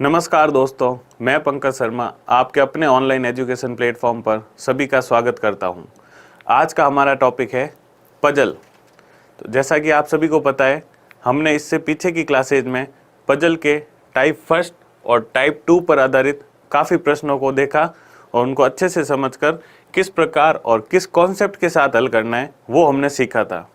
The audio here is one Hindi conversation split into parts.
नमस्कार दोस्तों, मैं पंकज शर्मा आपके अपने ऑनलाइन एजुकेशन प्लेटफॉर्म पर सभी का स्वागत करता हूं। आज का हमारा टॉपिक है पजल। तो जैसा कि आप सभी को पता है, हमने इससे पीछे की क्लासेज में पजल के टाइप फर्स्ट और टाइप 2 पर आधारित काफ़ी प्रश्नों को देखा और उनको अच्छे से समझकर किस प्रकार और किस कॉन्सेप्ट के साथ हल करना है वो हमने सीखा था।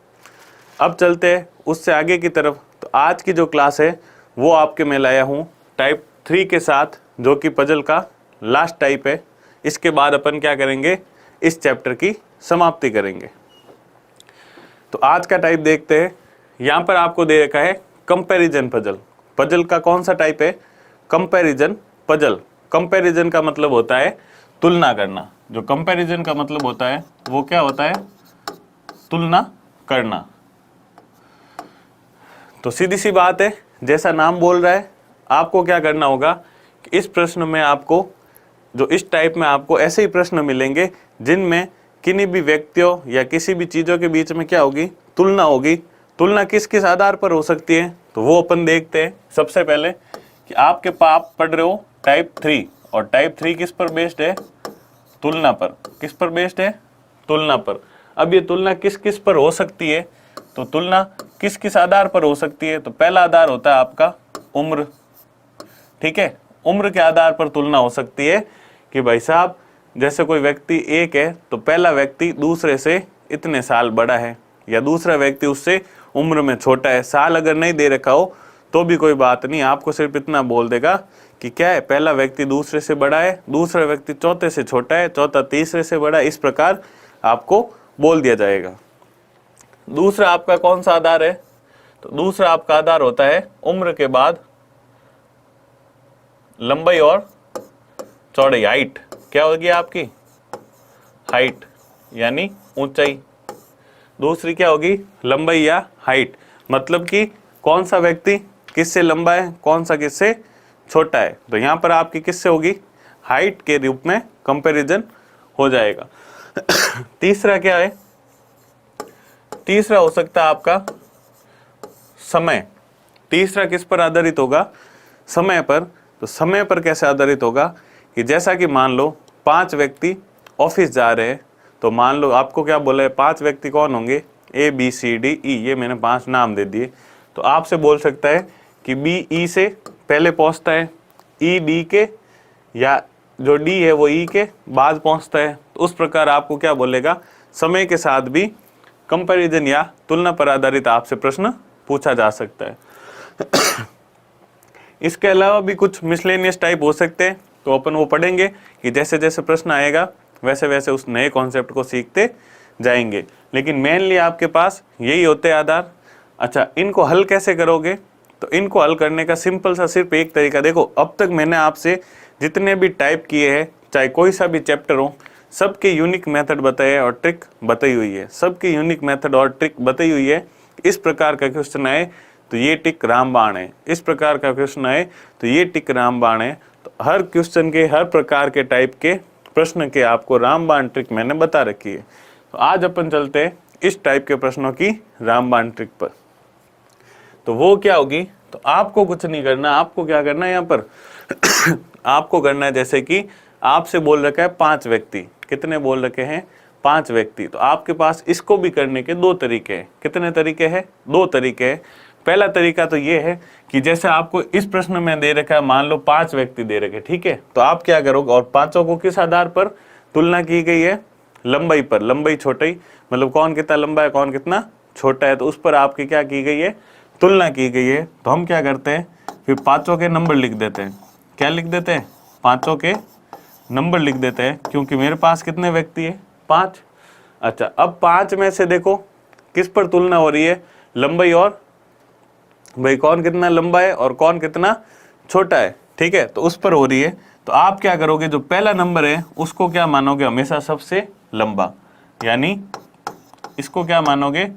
अब चलते हैं उससे आगे की तरफ। तो आज की जो क्लास है वो आपके मैं लाया हूँ टाइप 3 के साथ, जो कि पजल का लास्ट टाइप है। इसके बाद अपन क्या करेंगे, इस चैप्टर की समाप्ति करेंगे। तो आज का टाइप देखते हैं। यहाँ पर आपको दे रखा है कंपैरिजन पजल। पजल का कौन सा टाइप है? Comparison puzzle. कंपैरिजन का मतलब होता है तुलना करना। जो कंपैरिजन का मतलब होता है वो क्या होता है? तुलना करना। तो सीधी सी बात है, जैसा नाम बोल रहा है, आपको क्या करना होगा कि इस प्रश्न में आपको, जो इस टाइप में आपको ऐसे ही प्रश्न मिलेंगे जिनमें किन्हीं भी व्यक्तियों या किसी भी चीज़ों के बीच में क्या होगी? तुलना होगी। तुलना किस किस आधार पर हो सकती है तो वो अपन देखते हैं। सबसे पहले कि आप पढ़ रहे हो टाइप 3, और टाइप 3 किस पर बेस्ड है? तुलना पर। किस पर बेस्ड है? तुलना पर। अब ये तुलना किस किस पर हो सकती है? तो तुलना किस किस आधार पर हो सकती है? तो पहला आधार होता है आपका उम्र। ठीक है, उम्र के आधार पर तुलना हो सकती है कि भाई साहब, जैसे कोई व्यक्ति एक है तो पहला व्यक्ति दूसरे से इतने साल बड़ा है, या दूसरा व्यक्ति उससे उम्र में छोटा है। साल अगर नहीं दे रखा हो तो भी कोई बात नहीं, आपको सिर्फ इतना बोल देगा कि क्या है, पहला व्यक्ति दूसरे से बड़ा है, दूसरा व्यक्ति चौथे से छोटा है, चौथा तीसरे से बड़ा है। इस प्रकार आपको बोल दिया जाएगा। दूसरा आपका कौन सा आधार है? तो दूसरा आपका आधार होता है उम्र के बाद लंबाई और चौड़ाई, हाइट। क्या होगी आपकी? हाइट यानी ऊंचाई। दूसरी क्या होगी? लंबाई या हाइट। मतलब कि कौन सा व्यक्ति किससे लंबा है, कौन सा किससे छोटा है। तो यहाँ पर आपकी किससे होगी? हाइट के रूप में कंपैरिजन हो जाएगा। तीसरा क्या है? तीसरा हो सकता है आपका समय। तीसरा किस पर आधारित होगा? समय पर। तो समय पर कैसे आधारित होगा कि जैसा कि मान लो 5 व्यक्ति ऑफिस जा रहे हैं, तो मान लो आपको क्या बोला है, 5 व्यक्ति कौन होंगे? A B C D E, ये मैंने 5 नाम दे दिए। तो आपसे बोल सकता है कि B E से पहले पहुंचता है, E D के, या जो D है वो E के बाद पहुंचता है। तो उस प्रकार आपको क्या बोलेगा, समय के साथ भी कंपैरिजन या तुलना पर आधारित आपसे प्रश्न पूछा जा सकता है। इसके अलावा भी कुछ मिसलेनियस टाइप हो सकते हैं, तो अपन वो पढ़ेंगे कि जैसे जैसे प्रश्न आएगा वैसे वैसे उस नए कॉन्सेप्ट को सीखते जाएंगे। लेकिन मेनली आपके पास यही होते हैं आधार। अच्छा, इनको हल कैसे करोगे? तो इनको हल करने का सिंपल सा सिर्फ एक तरीका। देखो, अब तक मैंने आपसे जितने भी टाइप किए हैं, चाहे कोई सा भी चैप्टर हो, सबके यूनिक मेथड बताए और ट्रिक बताई हुई है। सबकी यूनिक मेथड और ट्रिक बताई हुई है। इस प्रकार का क्वेश्चन आए तो ये टिक रामबाण है, इस प्रकार का क्वेश्चन आए तो ये टिक रामबाण है। तो हर क्वेश्चन के, हर प्रकार के टाइप के प्रश्न के आपको रामबाण ट्रिक मैंने बता रखी है। तो आज अपन चलते हैं इस टाइप के प्रश्नों की रामबाण ट्रिक पर। तो वो क्या होगी? तो आपको कुछ नहीं करना। आपको क्या करना है यहाँ पर? आपको करना है, जैसे कि आपसे बोल रखा है 5 व्यक्ति। कितने बोल रखे हैं? 5 व्यक्ति। तो आपके पास इसको भी करने के 2 तरीके हैं। कितने तरीके हैं? 2 तरीके हैं। पहला तरीका तो ये है कि जैसे आपको इस प्रश्न में दे रखा है, मान लो 5 व्यक्ति दे रखे, ठीक है, तो आप क्या करोगे, और पांचों को किस आधार पर तुलना की गई है? लंबाई पर। लंबाई छोटाई, मतलब कौन कितना लंबा है, कौन कितना छोटा है, तो उस पर आपकी क्या की गई है? तुलना की गई है। तो हम क्या करते हैं, फिर पांचों के नंबर लिख देते हैं। क्या लिख देते हैं? पांचों के नंबर लिख देते हैं, क्योंकि मेरे पास कितने व्यक्ति है? 5। अच्छा, अब 5 में से देखो किस पर तुलना हो रही है? लंबाई और, भाई कौन कितना लंबा है और कौन कितना छोटा है, ठीक है, तो उस पर हो रही है। तो आप क्या करोगे, जो पहला नंबर है उसको क्या मानोगे? हमेशा सबसे लंबा, यानी इसको क्या मानोगे?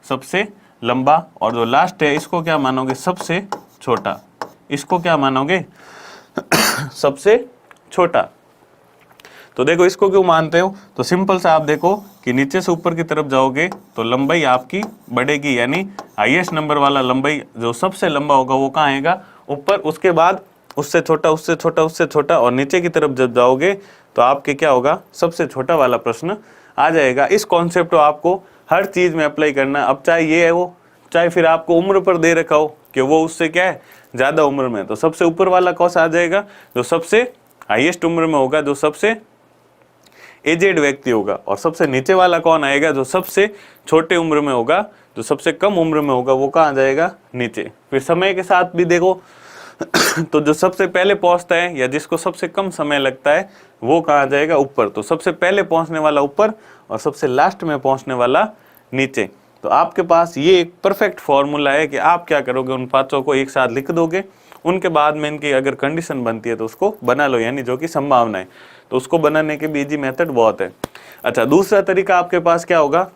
सबसे लंबा। और जो लास्ट है इसको क्या मानोगे? सबसे छोटा। इसको क्या मानोगे? सबसे छोटा। तो देखो, इसको क्यों मानते हो? तो सिंपल सा आप देखो कि नीचे से ऊपर की तरफ जाओगे तो लंबाई आपकी बढ़ेगी, यानी हाईएस्ट नंबर वाला लंबाई जो सबसे लंबा होगा वो कहाँ आएगा? ऊपर। उसके बाद उससे छोटा, उससे छोटा, उससे छोटा, और नीचे की तरफ जब जाओगे तो आपके क्या होगा, सबसे छोटा वाला प्रश्न आ जाएगा। इस कॉन्सेप्ट को आपको हर चीज में अप्लाई करना। अब चाहे ये है वो, चाहे फिर आपको उम्र पर दे रखा हो कि वो उससे क्या है, ज्यादा उम्र में, तो सबसे ऊपर वाला कौन सा आ जाएगा, जो सबसे हाईएस्ट उम्र में होगा, जो सबसे एजेड व्यक्ति होगा। और सबसे नीचे वाला कौन आएगा, जो सबसे छोटे उम्र में होगा, जो सबसे कम उम्र में होगा, वो कहाँ जाएगा, नीचे। फिर समय के साथ भी देखो तो जो सबसे पहले पहुंचता है या जिसको सबसे कम समय लगता है वो कहाँ जाएगा, ऊपर। तो सबसे पहले पहुंचने वाला ऊपर और सबसे लास्ट में पहुंचने वाला नीचे। तो आपके पास ये एक परफेक्ट फॉर्मूला है कि आप क्या करोगे, उन पांचों को एक साथ लिख दोगे, उनके बाद में इनकी अगर कंडीशन बनती है तो उसको बना लो, यानी जो कि संभावना है, तो उसको बनाने के भी इजी मेथड बहुत है। अच्छा, दूसरा तरीका आपके पास क्या होगा,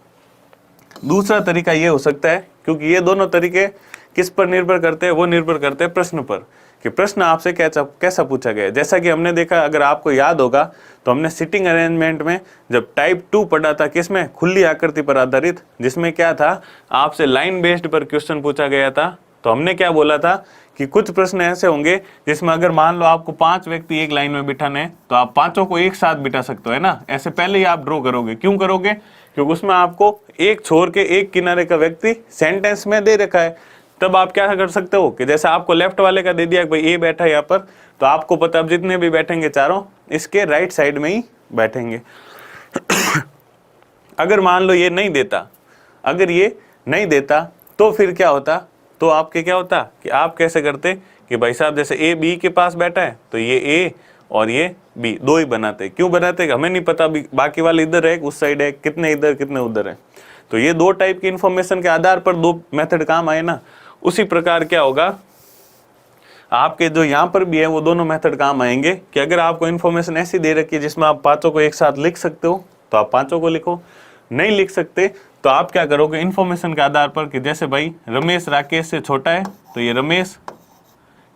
दूसरा तरीका ये हो सकता है, क्योंकि ये दोनों तरीके किस पर निर्भर करते हैं, वो निर्भर करते हैं प्रश्न पर, कि प्रश्न आपसे कैसा पूछा गया है। जैसा कि हमने देखा, अगर आपको याद होगा तो हमने सिटिंग अरेंजमेंट में जब टाइप 2 पढ़ा था, किसमें, खुली आकृति पर आधारित, जिसमें क्या था, आपसे लाइन बेस्ड पर क्वेश्चन पूछा गया था। तो हमने क्या बोला था कि कुछ प्रश्न ऐसे होंगे जिसमें अगर मान लो आपको 5 व्यक्ति एक लाइन में बिठाने हैं तो आप पांचों को एक साथ बिठा सकते हो, है ना। ऐसे पहले ही आप ड्रॉ करोगे। क्यों करोगे, क्योंकि उसमें आपको एक छोर के एक किनारे का व्यक्ति सेंटेंस में दे रखा है। तब आप क्या कर सकते हो कि जैसे आपको लेफ्ट वाले का दे दिया कि भाई ए बैठा है यहाँ पर, तो आपको पता अब जितने भी बैठेंगे चारों इसके राइट साइड में ही बैठेंगे। अगर मान लो ये नहीं देता, अगर ये नहीं देता तो फिर क्या होता, तो आपके क्या होता कि आप कैसे करते कि भाई साहब जैसे ए बी के पास बैठा है तो ये ए और ये बी दो ही बनाते। क्यों बनाते, हमें नहीं पता बाकी वाले इधर है उस साइड है, कितने इधर कितने उधर है। तो ये दो टाइप की इंफॉर्मेशन के आधार पर दो मेथड काम आए ना। उसी प्रकार क्या होगा, आपके जो यहाँ पर भी है वो दोनों मेथड काम आएंगे कि अगर आपको इन्फॉर्मेशन ऐसी दे रखी है जिसमें आप पांचों को एक साथ लिख सकते हो तो आप पांचों को लिखो, नहीं लिख सकते तो आप क्या करोगे, इन्फॉर्मेशन के आधार पर कि जैसे भाई रमेश राकेश से छोटा है तो ये रमेश,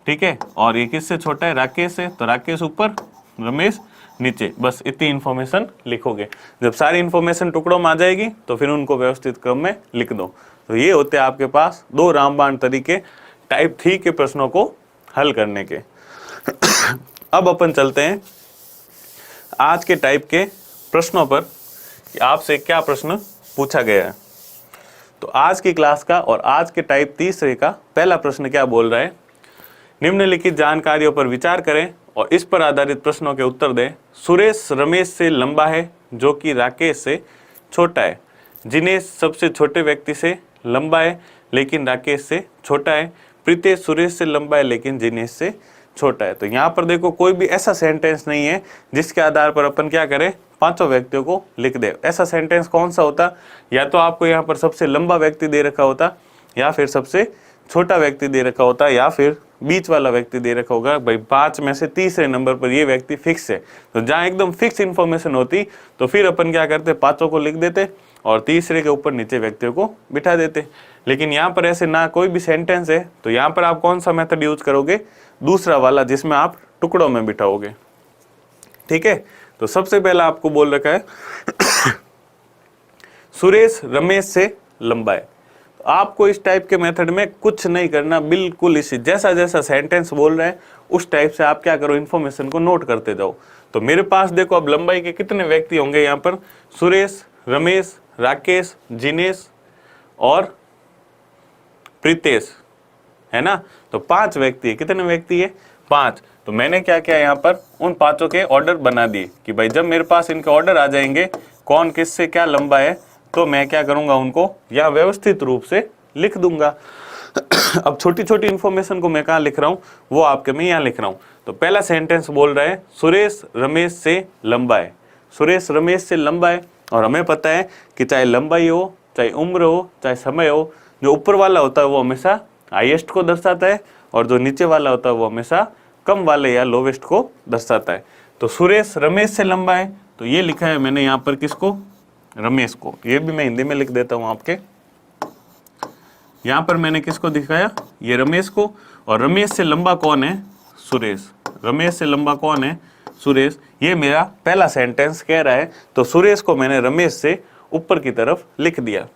ठीक है, और ये किससे छोटा है, राकेश से, तो राकेश ऊपर रमेश नीचे, बस इतनी इन्फॉर्मेशन लिखोगे। जब सारी इन्फॉर्मेशन टुकड़ों में आ जाएगी तो फिर उनको व्यवस्थित क्रम में लिख दो। तो ये होते हैं आपके पास दो रामबाण तरीके टाइप 3 के प्रश्नों को हल करने के। अब अपन चलते हैं आज के टाइप के प्रश्नों पर कि आपसे क्या प्रश्न पूछा गया है। तो आज की क्लास का और आज के टाइप 3 का पहला प्रश्न क्या बोल रहा है, निम्नलिखित जानकारियों पर विचार करें और इस पर आधारित प्रश्नों के उत्तर दें। सुरेश रमेश से लंबा है जो कि राकेश से छोटा है। जिनेश सबसे छोटे व्यक्ति से लंबा है लेकिन राकेश से छोटा है। प्रीतेश सुरेश से लंबा है लेकिन जिनेश से छोटा है। तो यहाँ पर देखो कोई भी ऐसा सेंटेंस नहीं है जिसके आधार पर अपन क्या करें, पांचों व्यक्तियों को लिख दे। ऐसा सेंटेंस कौन सा होता, या तो आपको यहाँ पर सबसे लंबा व्यक्ति दे रखा होता, या फिर सबसे छोटा व्यक्ति दे रखा होता, या फिर बीच वाला व्यक्ति दे रखा होगा। भाई 5 में से तीसरे नंबर पर ये व्यक्ति फिक्स है। तो जहाँ एकदम फिक्स इन्फॉर्मेशन होती तो फिर अपन क्या करते, पांचों को लिख देते और तीसरे के ऊपर नीचे व्यक्तियों को बिठा देते। लेकिन यहाँ पर ऐसे ना कोई भी सेंटेंस है तो यहाँ पर आप कौन सा मेथड यूज करोगे, दूसरा वाला जिसमें आप टुकड़ों में बिठाओगे। ठीक है, तो सबसे पहला आपको बोल रखा है सुरेश रमेश से लंबा है। तो आपको इस टाइप के मेथड में कुछ नहीं करना, बिल्कुल इसी जैसा जैसा सेंटेंस बोल रहे हैं उस टाइप से आप क्या करो, इन्फॉर्मेशन को नोट करते जाओ। तो मेरे पास देखो अब लंबाई के कितने व्यक्ति होंगे यहाँ पर, सुरेश रमेश राकेश जिनेश और प्रीतेश, है ना। तो 5 व्यक्ति है, कितने व्यक्ति है, 5। तो मैंने क्या किया, यहाँ पर उन पांचों के ऑर्डर बना दिए कि भाई जब मेरे पास इनके ऑर्डर आ जाएंगे कौन किससे क्या लंबा है तो मैं क्या करूंगा, उनको यहाँ व्यवस्थित रूप से लिख दूंगा। अब छोटी छोटी इन्फॉर्मेशन को मैं कहाँ लिख रहा हूँ, वो आपके मैं यहाँ लिख रहा हूँ। तो पहला सेंटेंस बोल रहा है सुरेश रमेश से लंबा है। सुरेश रमेश से लंबा है और हमें पता है कि चाहे लंबाई हो, चाहे उम्र हो, चाहे समय हो, जो ऊपर वाला होता है वो हमेशा हाईएस्ट को दर्शाता है और जो नीचे वाला होता है वो हमेशा कम वाले या लोवेस्ट को दर्शाता है। तो सुरेश रमेश से लंबा है तो ये लिखा है मैंने यहाँ पर किसको, रमेश को। ये भी मैं हिंदी में लिख देता हूँ आपके, यहाँ पर मैंने किसको दिखाया, ये रमेश को। और रमेश से लंबा कौन है, सुरेश। रमेश से लंबा कौन है, सुरेश। ये मेरा पहला सेंटेंस कह रहा है। तो सुरेश को मैंने रमेश से ऊपर की तरफ लिख दिया।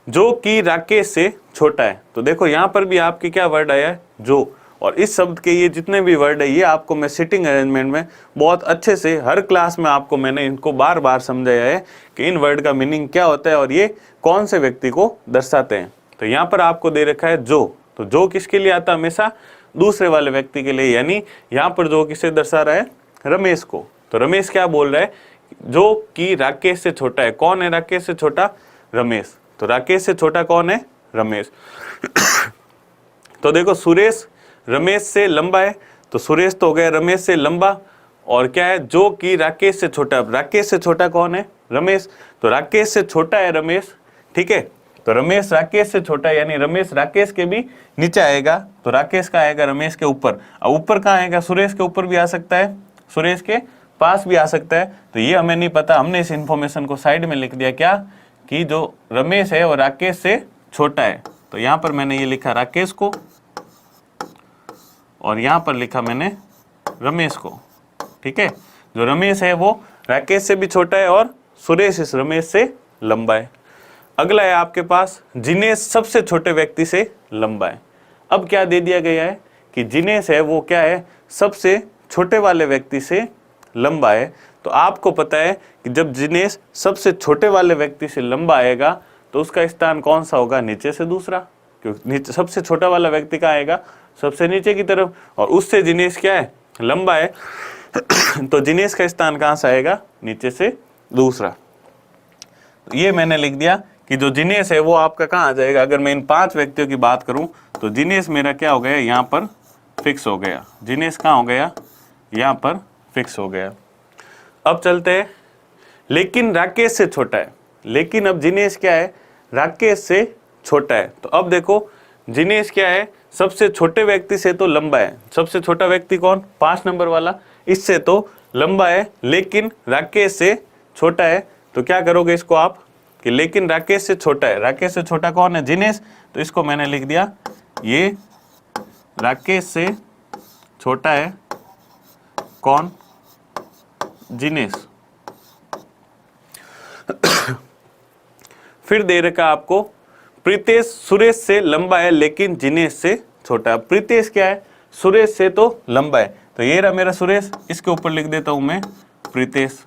जो कि राकेश से छोटा है, तो देखो यहाँ पर भी आपकी क्या वर्ड आया है, जो, और इस शब्द के ये जितने भी वर्ड है ये आपको मैं सिटिंग अरेंजमेंट में बहुत अच्छे से हर क्लास में आपको मैंने इनको बार बार समझाया है कि इन वर्ड का मीनिंग क्या होता है और ये कौन से व्यक्ति को दर्शाते हैं। तो यहाँ पर आपको दे रखा है जो, तो जो किसके लिए आता है? हमेशा दूसरे वाले व्यक्ति के लिए, यानी यहाँ पर जो किसे दर्शा रहा है? रमेश को। तो रमेश क्या बोल रहा है? जो कि राकेश से छोटा है। कौन है राकेश से छोटा? रमेश। तो राकेश से छोटा कौन है? रमेश। तो देखो सुरेश रमेश से लंबा है, तो सुरेश तो हो गया रमेश से लंबा, और क्या है? जो कि राकेश से छोटा। राकेश से छोटा कौन है? रमेश। तो राकेश से छोटा है रमेश, ठीक है। तो रमेश राकेश से छोटा है, यानी रमेश राकेश के भी नीचे आएगा। तो राकेश का आएगा रमेश के ऊपर। अब ऊपर कहाँ आएगा? सुरेश के ऊपर भी आ सकता है, सुरेश के पास भी आ सकता है। तो ये हमें नहीं पता, हमने इस इंफॉर्मेशन को साइड में लिख दिया क्या? कि जो रमेश है वो राकेश से छोटा है। तो यहाँ पर मैंने ये लिखा राकेश को, और यहाँ पर लिखा मैंने रमेश को, ठीक है। जो रमेश है वो राकेश से भी छोटा है और सुरेश इस रमेश से लंबा है। अगला है आपके पास जिनेश सबसे छोटे व्यक्ति से लंबा है। अब क्या दे दिया गया है कि जिनेश है वो क्या है? सबसे छोटे वाले व्यक्ति से लंबा है। तो आपको पता है कि जब जिनेश सबसे छोटे वाले व्यक्ति से लंबा आएगा तो उसका स्थान कौन सा होगा? नीचे से दूसरा, क्योंकि नीचे सबसे छोटा वाला व्यक्ति कहाँ आएगा? सबसे नीचे की तरफ, और उससे जिनेश क्या है? लंबा है। तो जिनेश का स्थान कहाँ से आएगा? नीचे से दूसरा। तो ये मैंने लिख दिया कि जो जिनेश है वो आपका कहाँ आ जाएगा? अगर मैं इन 5 व्यक्तियों की बात करूं तो जिनेश मेरा क्या हो गया? यहाँ पर फिक्स हो गया। जिनेश कहाँ हो गया? यहाँ पर फिक्स हो गया। अब चलते हैं, लेकिन राकेश से छोटा है। लेकिन अब जिनेश क्या है? राकेश से छोटा है। तो अब देखो जिनेश क्या है? सबसे छोटे व्यक्ति से तो लंबा है। सबसे छोटा व्यक्ति कौन? 5 नंबर वाला, इससे तो लंबा है, लेकिन राकेश से छोटा है। तो क्या करोगे इसको आप कि लेकिन राकेश से छोटा है। राकेश से छोटा कौन है? जिनेश। तो इसको मैंने लिख दिया, ये राकेश से छोटा है कौन? जिनेश। फिर दे रखा आपको प्रीतेश सुरेश से लंबा है लेकिन जिनेश से छोटा है। प्रीतेश क्या है? सुरेश से तो लंबा है। तो ये रहा मेरा सुरेश, इसके ऊपर लिख देता हूं मैं प्रीतेश।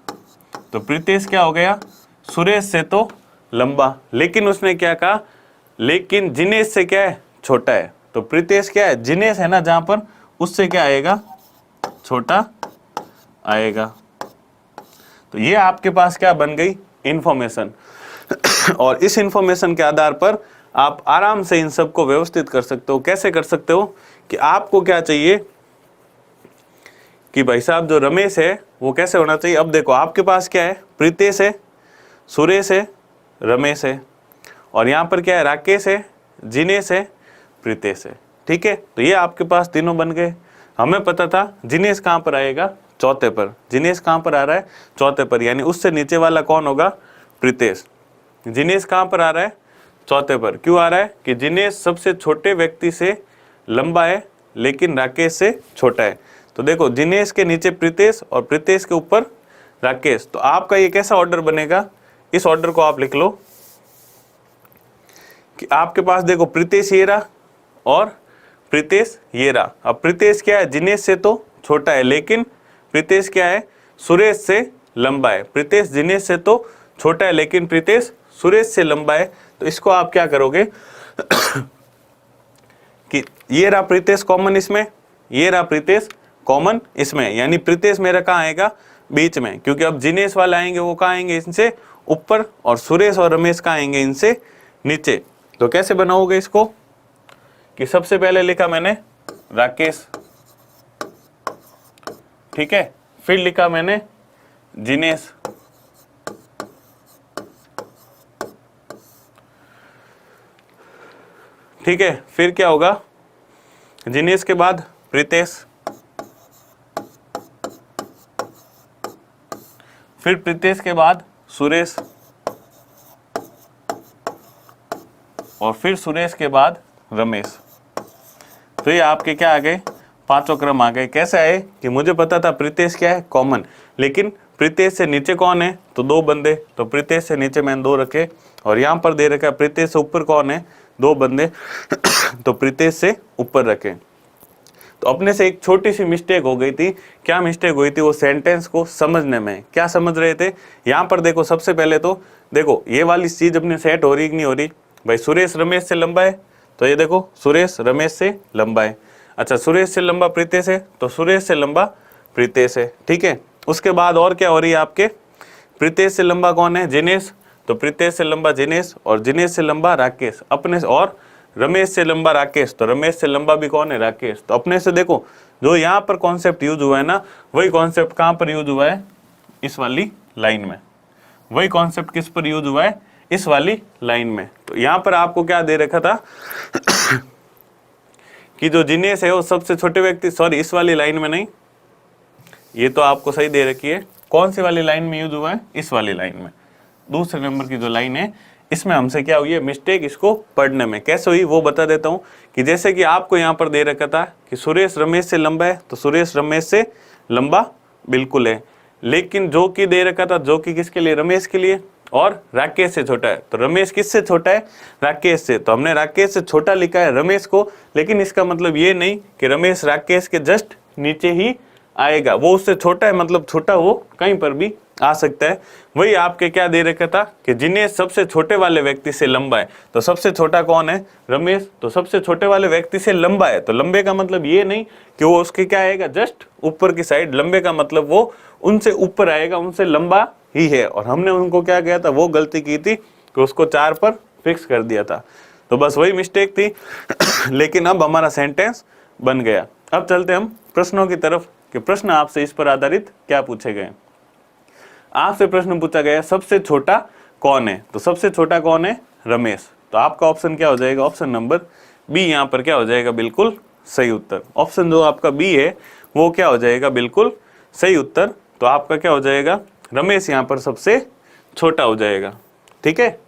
तो प्रीतेश क्या हो गया? सुरेश से तो लंबा, लेकिन उसने क्या कहा? लेकिन जिनेश से क्या है? छोटा है। तो प्रीतेश क्या है? जिनेश है ना जहां पर, उससे क्या आएगा? छोटा आएगा। तो ये आपके पास क्या बन गई? इंफॉर्मेशन। और इस इंफॉर्मेशन के आधार पर आप आराम से इन सब को व्यवस्थित कर सकते हो। कैसे कर सकते हो? कि आपको क्या चाहिए कि भाई साहब जो रमेश है वो कैसे होना चाहिए। अब देखो आपके पास क्या है? प्रीतेश है, सुरेश है, रमेश है, और यहाँ पर क्या है? राकेश है, जिनेश है, प्रीतेश है, ठीक है। तो ये आपके पास तीनों बन गए। हमें पता था जिनेश कहाँ पर आएगा? चौथे पर। जिनेश कहाँ पर आ रहा है? चौथे पर, यानी उससे नीचे वाला कौन होगा? प्रीतेश। जिनेश कहाँ पर आ रहा है? चौथे पर। क्यों आ रहा है? कि जिनेश सबसे छोटे व्यक्ति से लंबा है लेकिन राकेश से छोटा है। तो देखो जिनेश के नीचे प्रीतेश और प्रीतेश के ऊपर राकेश। तो आपका ये कैसा ऑर्डर बनेगा? इस ऑर्डर को आप लिख लो कि आपके पास देखो प्रीतेश ये रहा और प्रीतेश ये रहा। अब प्रीतेश क्या है? जिनेश से तो छोटा है, लेकिन प्रीतेश क्या है? सुरेश से लंबा है। प्रीतेश जिनेश से तो छोटा है लेकिन प्रीतेश सुरेश से लंबा है। तो इसको आप क्या करोगे कि ये रहा प्रीतेश कॉमन इसमें, ये रहा प्रीतेश कॉमन इसमें, यानी प्रीतेश मेरा कहाँ आएगा? बीच में, क्योंकि अब जिनेश वाले आएंगे वो कहाँ आएंगे? इनसे ऊपर, और सुरेश और रमेश कहाँ आएंगे? इनसे नीचे। तो कैसे बनाओगे इसको कि सबसे पहले लिखा मैंने राकेश, ठीक है, फिर लिखा मैंने जिनेश, ठीक है, फिर क्या होगा? जिनेश के बाद प्रीतेश, फिर प्रीतेश के बाद सुरेश, और फिर सुरेश के बाद रमेश। तो ये आपके क्या आ गए? 5 क्रम आ गए। कैसे आए? कि मुझे पता था प्रीतेश क्या है? कॉमन, लेकिन प्रीतेश से नीचे कौन है? तो 2 बंदे। तो प्रीतेश से नीचे मैंने 2 रखे, और यहाँ पर दे रखा है प्रीतेश से ऊपर कौन है? 2 बंदे। तो प्रीतेश से ऊपर रखे। तो अपने से एक छोटी सी मिस्टेक हो गई थी। क्या मिस्टेक हुई थी? वो सेंटेंस को समझने में। क्या समझ रहे थे? यहाँ पर देखो, सबसे पहले तो देखो ये वाली चीज अपने सेट हो रही कि नहीं हो रही भाई? सुरेश रमेश से लंबा है, तो ये देखो सुरेश रमेश से लंबा है। अच्छा, सुरेश से लंबा प्रीतेश है, तो सुरेश से लंबा प्रीतेश है। ठीक है, उसके बाद और क्या हो रही है आपके? प्रीतेश से लंबा कौन है? जिनेश, तो प्रीतेश से लंबा जिनेश, और जिनेश से लंबा राकेश अपने से, और रमेश से लंबा राकेश, तो रमेश से लंबा भी कौन है? राकेश। तो अपने से देखो जो यहाँ पर कॉन्सेप्ट यूज हुआ है ना, वही कॉन्सेप्ट कहाँ पर यूज हुआ है? इस वाली लाइन में। वही कॉन्सेप्ट किस पर यूज हुआ है? इस वाली लाइन में। तो यहाँ पर आपको क्या दे रखा था कि जो जिनेश है वो सबसे छोटे व्यक्ति, सॉरी इस वाली लाइन में नहीं, ये तो आपको सही दे रखी है। कौन सी वाली लाइन में यूज हुआ है? इस वाली लाइन में। दूसरे नंबर की जो लाइन है, इसमें हमसे क्या हुई है मिस्टेक? इसको पढ़ने में कैसे हुई वो बता देता हूँ। कि जैसे कि आपको यहाँ पर दे रखा था कि सुरेश रमेश से लंबा है, तो सुरेश रमेश से लंबा बिल्कुल है। लेकिन जो कि दे रखा था, जो कि किसके लिए? रमेश के लिए, और राकेश से छोटा है। तो रमेश किससे छोटा है? राकेश से। तो हमने राकेश से छोटा लिखा है रमेश को, लेकिन इसका मतलब ये नहीं कि रमेश राकेश के जस्ट नीचे ही आएगा। वो उससे छोटा है, मतलब छोटा वो कहीं पर भी आ सकता है। वही आपके क्या दे रखा था कि जिनेश सबसे छोटे वाले व्यक्ति से लंबा है। तो सबसे छोटा कौन है? रमेश। तो सबसे छोटे वाले व्यक्ति से लंबा है, तो लंबे का मतलब ये नहीं कि वो उसके क्या आएगा? जस्ट ऊपर की साइड। लंबे का मतलब वो उनसे ऊपर आएगा, उनसे लंबा ही है। और हमने उनको क्या किया था? वो गलती की थी कि उसको 4 पर फिक्स कर दिया था। तो बस वही मिस्टेक थी लेकिन अब हमारा सेंटेंस बन गया। अब चलते हम प्रश्नों की तरफ कि प्रश्न आपसे इस पर आधारित क्या पूछे गए। आपसे प्रश्न पूछा गया सबसे छोटा कौन है? तो सबसे छोटा कौन है? रमेश। तो आपका ऑप्शन क्या हो जाएगा? ऑप्शन नंबर बी यहाँ पर क्या हो जाएगा? बिल्कुल सही उत्तर। ऑप्शन जो आपका बी है वो क्या हो जाएगा? बिल्कुल सही उत्तर। तो आपका क्या हो जाएगा? रमेश यहाँ पर सबसे छोटा हो जाएगा। ठीक है,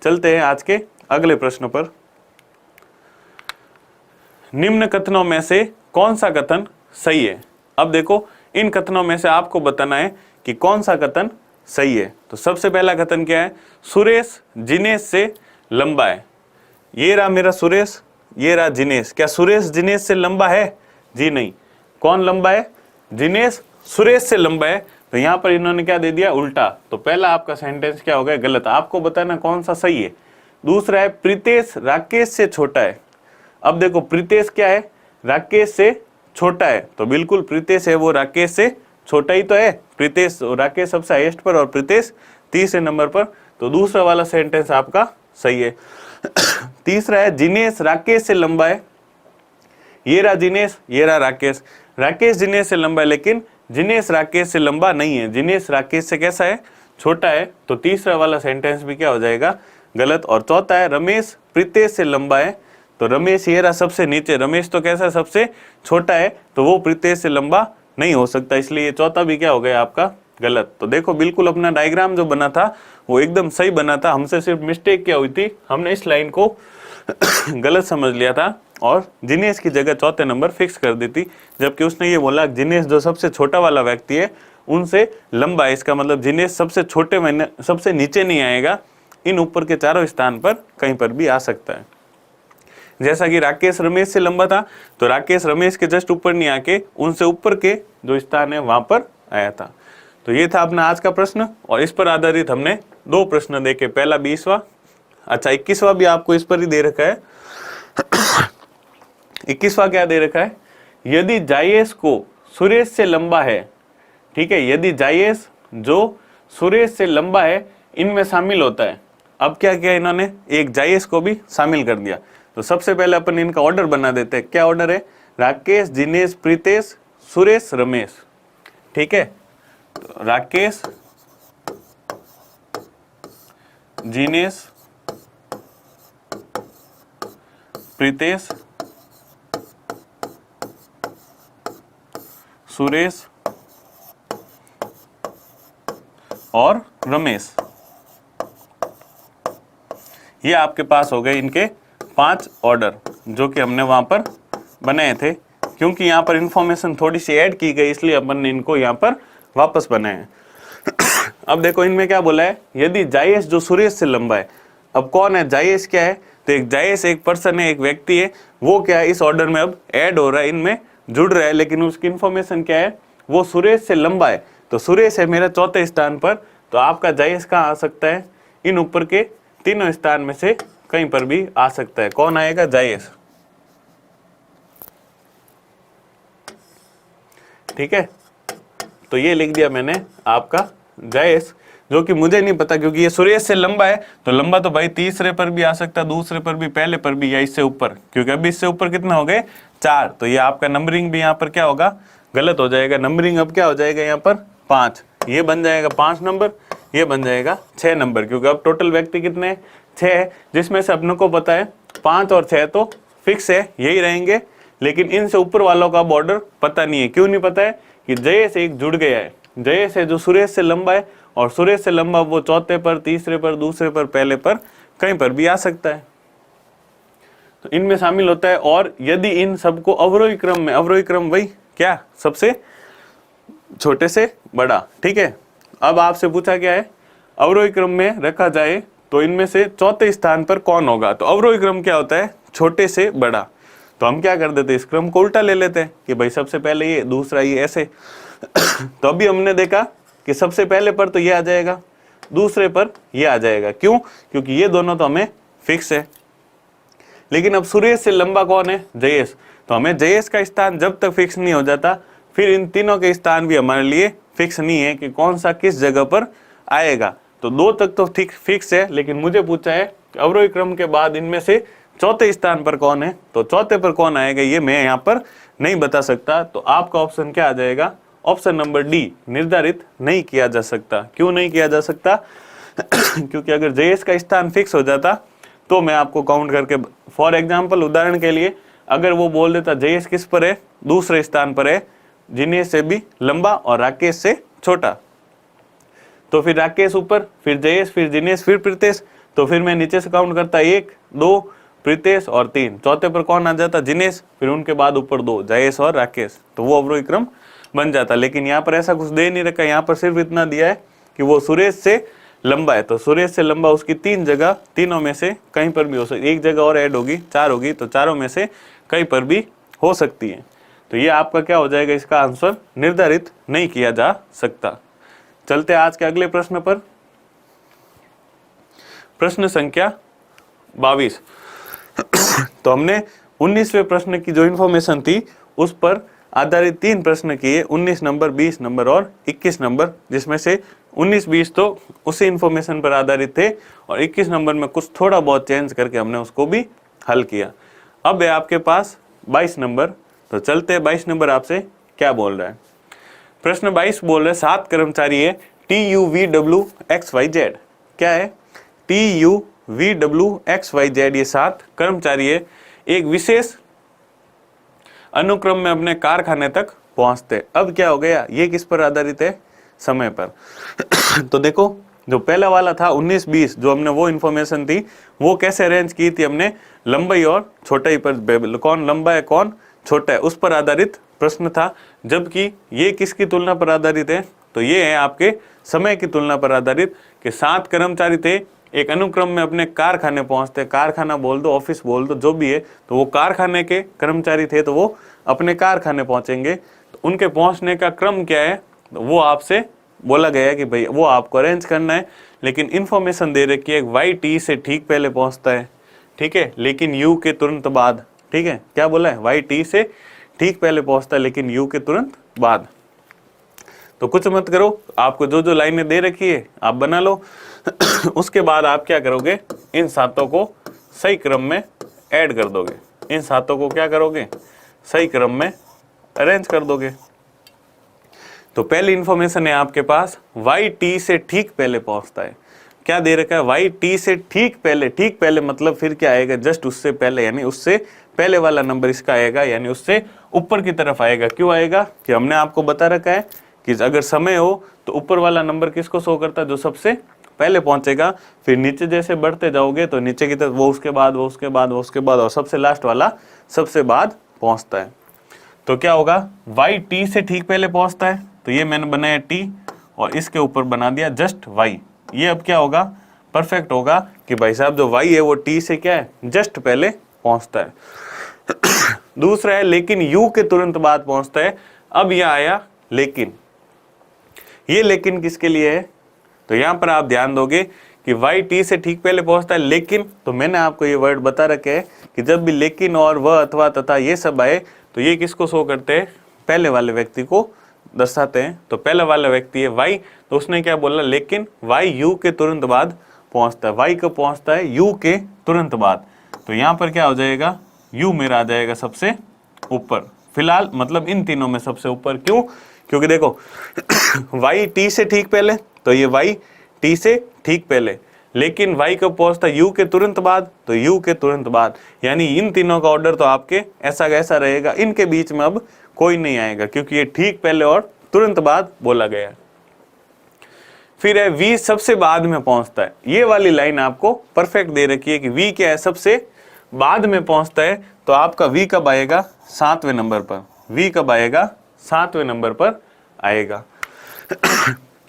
चलते हैं आज के अगले प्रश्न पर। निम्न कथनों में से कौन सा कथन सही है? अब देखो इन कथनों में से आपको बताना है कि कौन सा कथन सही है। तो सबसे पहला कथन क्या है? सुरेश जिनेश से लंबा है। ये रहा मेरा सुरेश, ये रहा जिनेश। क्या सुरेश जिनेश से लंबा है? जी नहीं। कौन लंबा है? जिनेश सुरेश से लंबा है। तो यहाँ पर इन्होंने क्या दे दिया? उल्टा। तो पहला आपका सेंटेंस क्या हो गया? गलत। आपको बताना कौन सा सही है। दूसरा है प्रीतेश राकेश से छोटा है। अब देखो प्रीतेश क्या है? राकेश से छोटा है, तो बिल्कुल प्रीतेश है वो राकेश से छोटा ही तो है। प्रीतेश राकेश सबसे हाईएस्ट पर और प्रीतेश तीसरे नंबर पर। तो दूसरा वाला सेंटेंस आपका सही है। तीसरा है जिनेश राकेश से लंबा है। ये रहा जिनेश, ये रहा राकेश। राकेश जिनेश से लंबा है, लेकिन जिनेश राकेश से लंबा नहीं है। जिनेश राकेश से कैसा है? छोटा है। तो तीसरा वाला सेंटेंस भी क्या हो जाएगा? गलत। और चौथा है रमेश प्रीतेश से लंबा है। तो रमेश ये रहा सबसे नीचे। रमेश तो कैसा? सबसे छोटा है, तो वो प्रीतेश से लंबा नहीं हो सकता, इसलिए चौथा भी क्या हो गया आपका? गलत। तो देखो बिल्कुल अपना डायग्राम जो बना था वो एकदम सही बना था। हमसे सिर्फ मिस्टेक क्या हुई थी? हमने इस लाइन को गलत समझ लिया था और जिनेश की जगह चौथे नंबर फिक्स कर दी थी, जबकि उसने ये बोला जिनेश जो सबसे छोटा वाला व्यक्ति है उनसे लंबा है। इसका मतलब जिनेश सबसे छोटे में सबसे नीचे नहीं आएगा, इन ऊपर के चारों स्थान पर कहीं पर भी आ सकता है। जैसा कि राकेश रमेश से लंबा था, तो राकेश रमेश के जस्ट ऊपर नहीं आके उनसे ऊपर के जो स्थान है वहां पर आया था। तो ये था अपना आज का प्रश्न और इस पर आधारित हमने 2 प्रश्न देखे। पहला 20वां, अच्छा 21वां भी आपको इस पर ही दे रखा है। 21वां क्या दे रखा है? यदि जायेश को सुरेश से लंबा है, ठीक है, यदि जायेश जो सुरेश से लंबा है इनमें शामिल होता है। अब क्या किया इन्होंने? एक जायेश को भी शामिल कर दिया। तो सबसे पहले अपन इनका ऑर्डर बना देते हैं। क्या ऑर्डर है? राकेश जिनेश प्रीतेश सुरेश रमेश। ठीक है, तो राकेश जिनेश प्रीतेश सुरेश और रमेश, ये आपके पास हो गए इनके 5 ऑर्डर जो कि हमने वहां पर बनाए थे। क्योंकि यहाँ पर इंफॉर्मेशन थोड़ी सी ऐड की गई इसलिए अपन ने इनको यहाँ पर वापस बनाए हैं। अब देखो इनमें क्या बोला है? यदि जायेश जो सुरेश से लंबा है। अब कौन है जायेश? क्या है? तो एक जायेश एक पर्सन है, एक व्यक्ति है। वो क्या है? इस ऑर्डर में अब ऐड हो रहा है इनमें जुड़ रहा है, लेकिन उसकी इंफॉर्मेशन क्या है, वो सुरेश से लंबा है। तो सुरेश है मेरा चौथे स्थान पर, तो आपका जयेश कहाँ आ सकता है, इन ऊपर के तीनों स्थान में से कहीं पर भी आ सकता है। कौन आएगा, जयेश। ठीक है, तो ये लिख दिया मैंने आपका जयेश, जो कि मुझे नहीं पता क्योंकि ये सुरेश से लंबा है, तो लंबा तो भाई तीसरे पर भी आ सकता है, दूसरे पर भी, पहले पर भी, या इससे ऊपर, क्योंकि अभी इससे ऊपर कितना हो गए, 4। तो ये आपका नंबरिंग भी यहाँ पर क्या होगा, गलत हो जाएगा। नंबरिंग अब क्या हो जाएगा यहाँ पर, 5। ये बन जाएगा 5 नंबर, ये बन जाएगा 6 नंबर, क्योंकि अब टोटल व्यक्ति कितने, 6 है, जिसमें से अपने को पता है 5 और 6 तो फिक्स है, यही रहेंगे। लेकिन इनसे ऊपर वालों का बॉर्डर पता नहीं है। क्यों नहीं पता है, कि जयेश एक जुड़ गया है, जयेश है जो सुरेश से लंबा है, और सुरेश से लंबा वो चौथे पर, तीसरे पर, दूसरे पर, पहले पर, कहीं पर भी आ सकता है, तो इनमें शामिल होता है। और यदि इन सबको अवरोही क्रम में, अवरोही क्रम वही क्या, सबसे छोटे से बड़ा, ठीक है। अब आपसे पूछा क्या है, अवरोही क्रम में रखा जाए तो इनमें से चौथे स्थान पर कौन होगा। तो अवरोही क्रम क्या होता है, छोटे से बड़ा। तो हम क्या कर देते, इस क्रम को उल्टा ले लेते हैं कि भाई सबसे पहले ये, दूसरा ये, ऐसे। तो अभी हमने देखा कि सबसे पहले पर तो ये आ जाएगा, दूसरे पर ये आ जाएगा। क्यों, क्योंकि ये दोनों तो हमें फिक्स है। लेकिन अब सुरेश से लंबा कौन है, जयेश। तो हमें जयेश का स्थान जब तक फिक्स नहीं हो जाता, फिर इन तीनों के स्थान भी हमारे लिए फिक्स नहीं है कि कौन सा किस जगह पर आएगा। तो 2 तक तो ठीक फिक्स है, लेकिन मुझे पूछा है कि अवरोही क्रम के बाद इनमें से चौथे स्थान पर कौन है, तो चौथे पर कौन आएगा ये मैं यहाँ पर नहीं बता सकता। तो आपका ऑप्शन क्या आ जाएगा, ऑप्शन नंबर डी, निर्धारित नहीं किया जा सकता। क्यों नहीं किया जा सकता, क्योंकि अगर जयेश का स्थान फिक्स हो जाता तो मैं आपको काउंट करके, फॉर एग्जाम्पल, उदाहरण के लिए, अगर वो बोल देता जयेश किस पर है, दूसरे स्थान पर है, जिनेश से भी लंबा और राकेश से छोटा, तो फिर राकेश ऊपर, फिर जयेश, फिर जिनेश, फिर प्रीतेश। तो फिर मैं नीचे से काउंट करता 1, 2, प्रीतेश और 3, चौथे पर कौन आ जाता, जिनेश, फिर उनके बाद ऊपर 2, जयेश और राकेश, तो वो अवरोही क्रम बन जाता। लेकिन यहाँ पर ऐसा कुछ दे नहीं रखा, यहाँ पर सिर्फ इतना दिया है कि वो सुरेश से लंबा है। तो सुरेश से लंबा उसकी 3 जगह, तीनों में से कहीं पर भी हो सकती, एक जगह और ऐड होगी, 4 होगी, तो चारों में से कहीं पर भी हो सकती है। तो ये आपका क्या हो जाएगा, इसका आंसर निर्धारित नहीं किया जा सकता। चलते आज के अगले प्रश्न पर, प्रश्न संख्या 22। तो हमने 19वें प्रश्न की जो इंफॉर्मेशन थी उस पर आधारित 3 प्रश्न किए, 19 नंबर, 20 नंबर और 21 नंबर, जिसमें से 19-20 तो उसी इंफॉर्मेशन पर आधारित थे, और 21 नंबर में कुछ थोड़ा बहुत चेंज करके हमने उसको भी हल किया। अब है आपके पास 22 नंबर, तो चलते हैं 22 नंबर आपसे क्या बोल रहा है। प्रश्न 22 बोल रहे हैं 7 कर्मचारी है TUVWXYZ। क्या है, TUVWXYZ, ये 7 कर्मचारी है, एक विशेष अनुक्रम में अपने कारखाने तक पहुंचते। अब क्या हो गया, ये किस पर आधारित है, समय पर। तो देखो, जो पहला वाला था 19-20, जो हमने वो इन्फॉर्मेशन थी वो कैसे अरेंज की थी हमने, लंबाई और छोटाई पर, कौन लंबा है कौन छोटा है, उस पर आधारित प्रश्न था। जबकि ये किसकी तुलना पर आधारित है, तो ये है आपके समय की तुलना पर आधारित, कि 7 कर्मचारी थे, एक अनुक्रम में अपने कारखाने पहुंचते, कारखाना बोल दो, ऑफिस बोल दो, जो भी है, तो वो कारखाने के कर्मचारी थे, तो वो अपने कारखाने पहुंचेंगे। तो उनके पहुंचने का क्रम क्या है, तो वो आपसे बोला गया है कि भाई वो आपको अरेंज करना है। लेकिन इन्फॉर्मेशन दे रखी है, YT से ठीक पहले पहुंचता है, ठीक है, लेकिन U के तुरंत बाद, ठीक है, क्या बोला है, YT से ठीक पहले पहुंचता है लेकिन U के तुरंत बाद। तो कुछ मत करो, आपको जो जो लाइनें दे रखी है आप बना लो। उसके बाद आप क्या करोगे, इन 7 को सही क्रम में ऐड कर दोगे, इन 7 को क्या करोगे, सही क्रम में अरेंज कर दोगे। तो पहली इंफॉर्मेशन है आपके पास, YT से ठीक पहले पहुंचता है। क्या दे रखा है, YT से ठीक पहले, ठीक पहले मतलब फिर क्या आएगा, जस्ट उससे पहले, यानी उससे पहले वाला नंबर इसका आएगा, यानी उससे ऊपर की तरफ आएगा। क्यों आएगा, कि हमने आपको बता रखा है कि अगर समय हो तो ऊपर वाला नंबर किसको शो करता है, जो सबसे पहले पहुंचेगा। फिर नीचे जैसे बढ़ते जाओगे तो नीचे की तरफ वो उसके बाद, वो उसके बाद, वो उसके बाद, और सबसे लास्ट वाला सबसे बाद पहुंचता है। तो क्या होगा, YT से ठीक पहले पहुंचता है, तो ये मैंने बनाया T और इसके ऊपर बना दिया जस्ट Y। ये अब क्या होगा, परफेक्ट होगा कि भाई साहब जो Y है वो T से क्या है, जस्ट पहले पहुंचता है। दूसरा है लेकिन यू के तुरंत बाद पहुंचता है। अब यह आया लेकिन, ये लेकिन किसके लिए है? तो यहां पर आप ध्यान दोगे कि वाई टी से ठीक पहले पहुंचता है, लेकिन तो मैंने आपको ये वर्ड बता रखे हैं कि जब भी लेकिन और वह अथवा तथा ये सब आए तो ये किसको शो करते हैं? पहले वाले व्यक्ति को दर्शाते हैं। तो पहला वाला व्यक्ति है वाई, तो उसने क्या बोला? लेकिन वाई यू के तुरंत बाद पहुंचता है। वाई कब पहुंचता है? यू के तुरंत बाद। तो यहाँ पर क्या हो जाएगा? यू मेरा आ जाएगा सबसे ऊपर फिलहाल, मतलब इन तीनों में सबसे ऊपर। क्यों? क्योंकि देखो वाई टी से ठीक पहले, तो ये वाई टी से ठीक पहले, लेकिन वाई कब पहुंचता है? यू के तुरंत बाद, तो यू के तुरंत बाद। यानी इन तीनों का ऑर्डर तो आपके ऐसा कैसा रहेगा, इनके बीच में अब कोई नहीं आएगा, क्योंकि ये ठीक पहले और तुरंत बाद बोला गया। फिर है वी सबसे बाद में पहुंचता है। ये वाली लाइन आपको परफेक्ट दे रखी है कि वी क्या है? सबसे बाद में पहुंचता है। तो आपका वी कब आएगा? 7वें नंबर पर। वी कब आएगा? 7वें नंबर पर आएगा।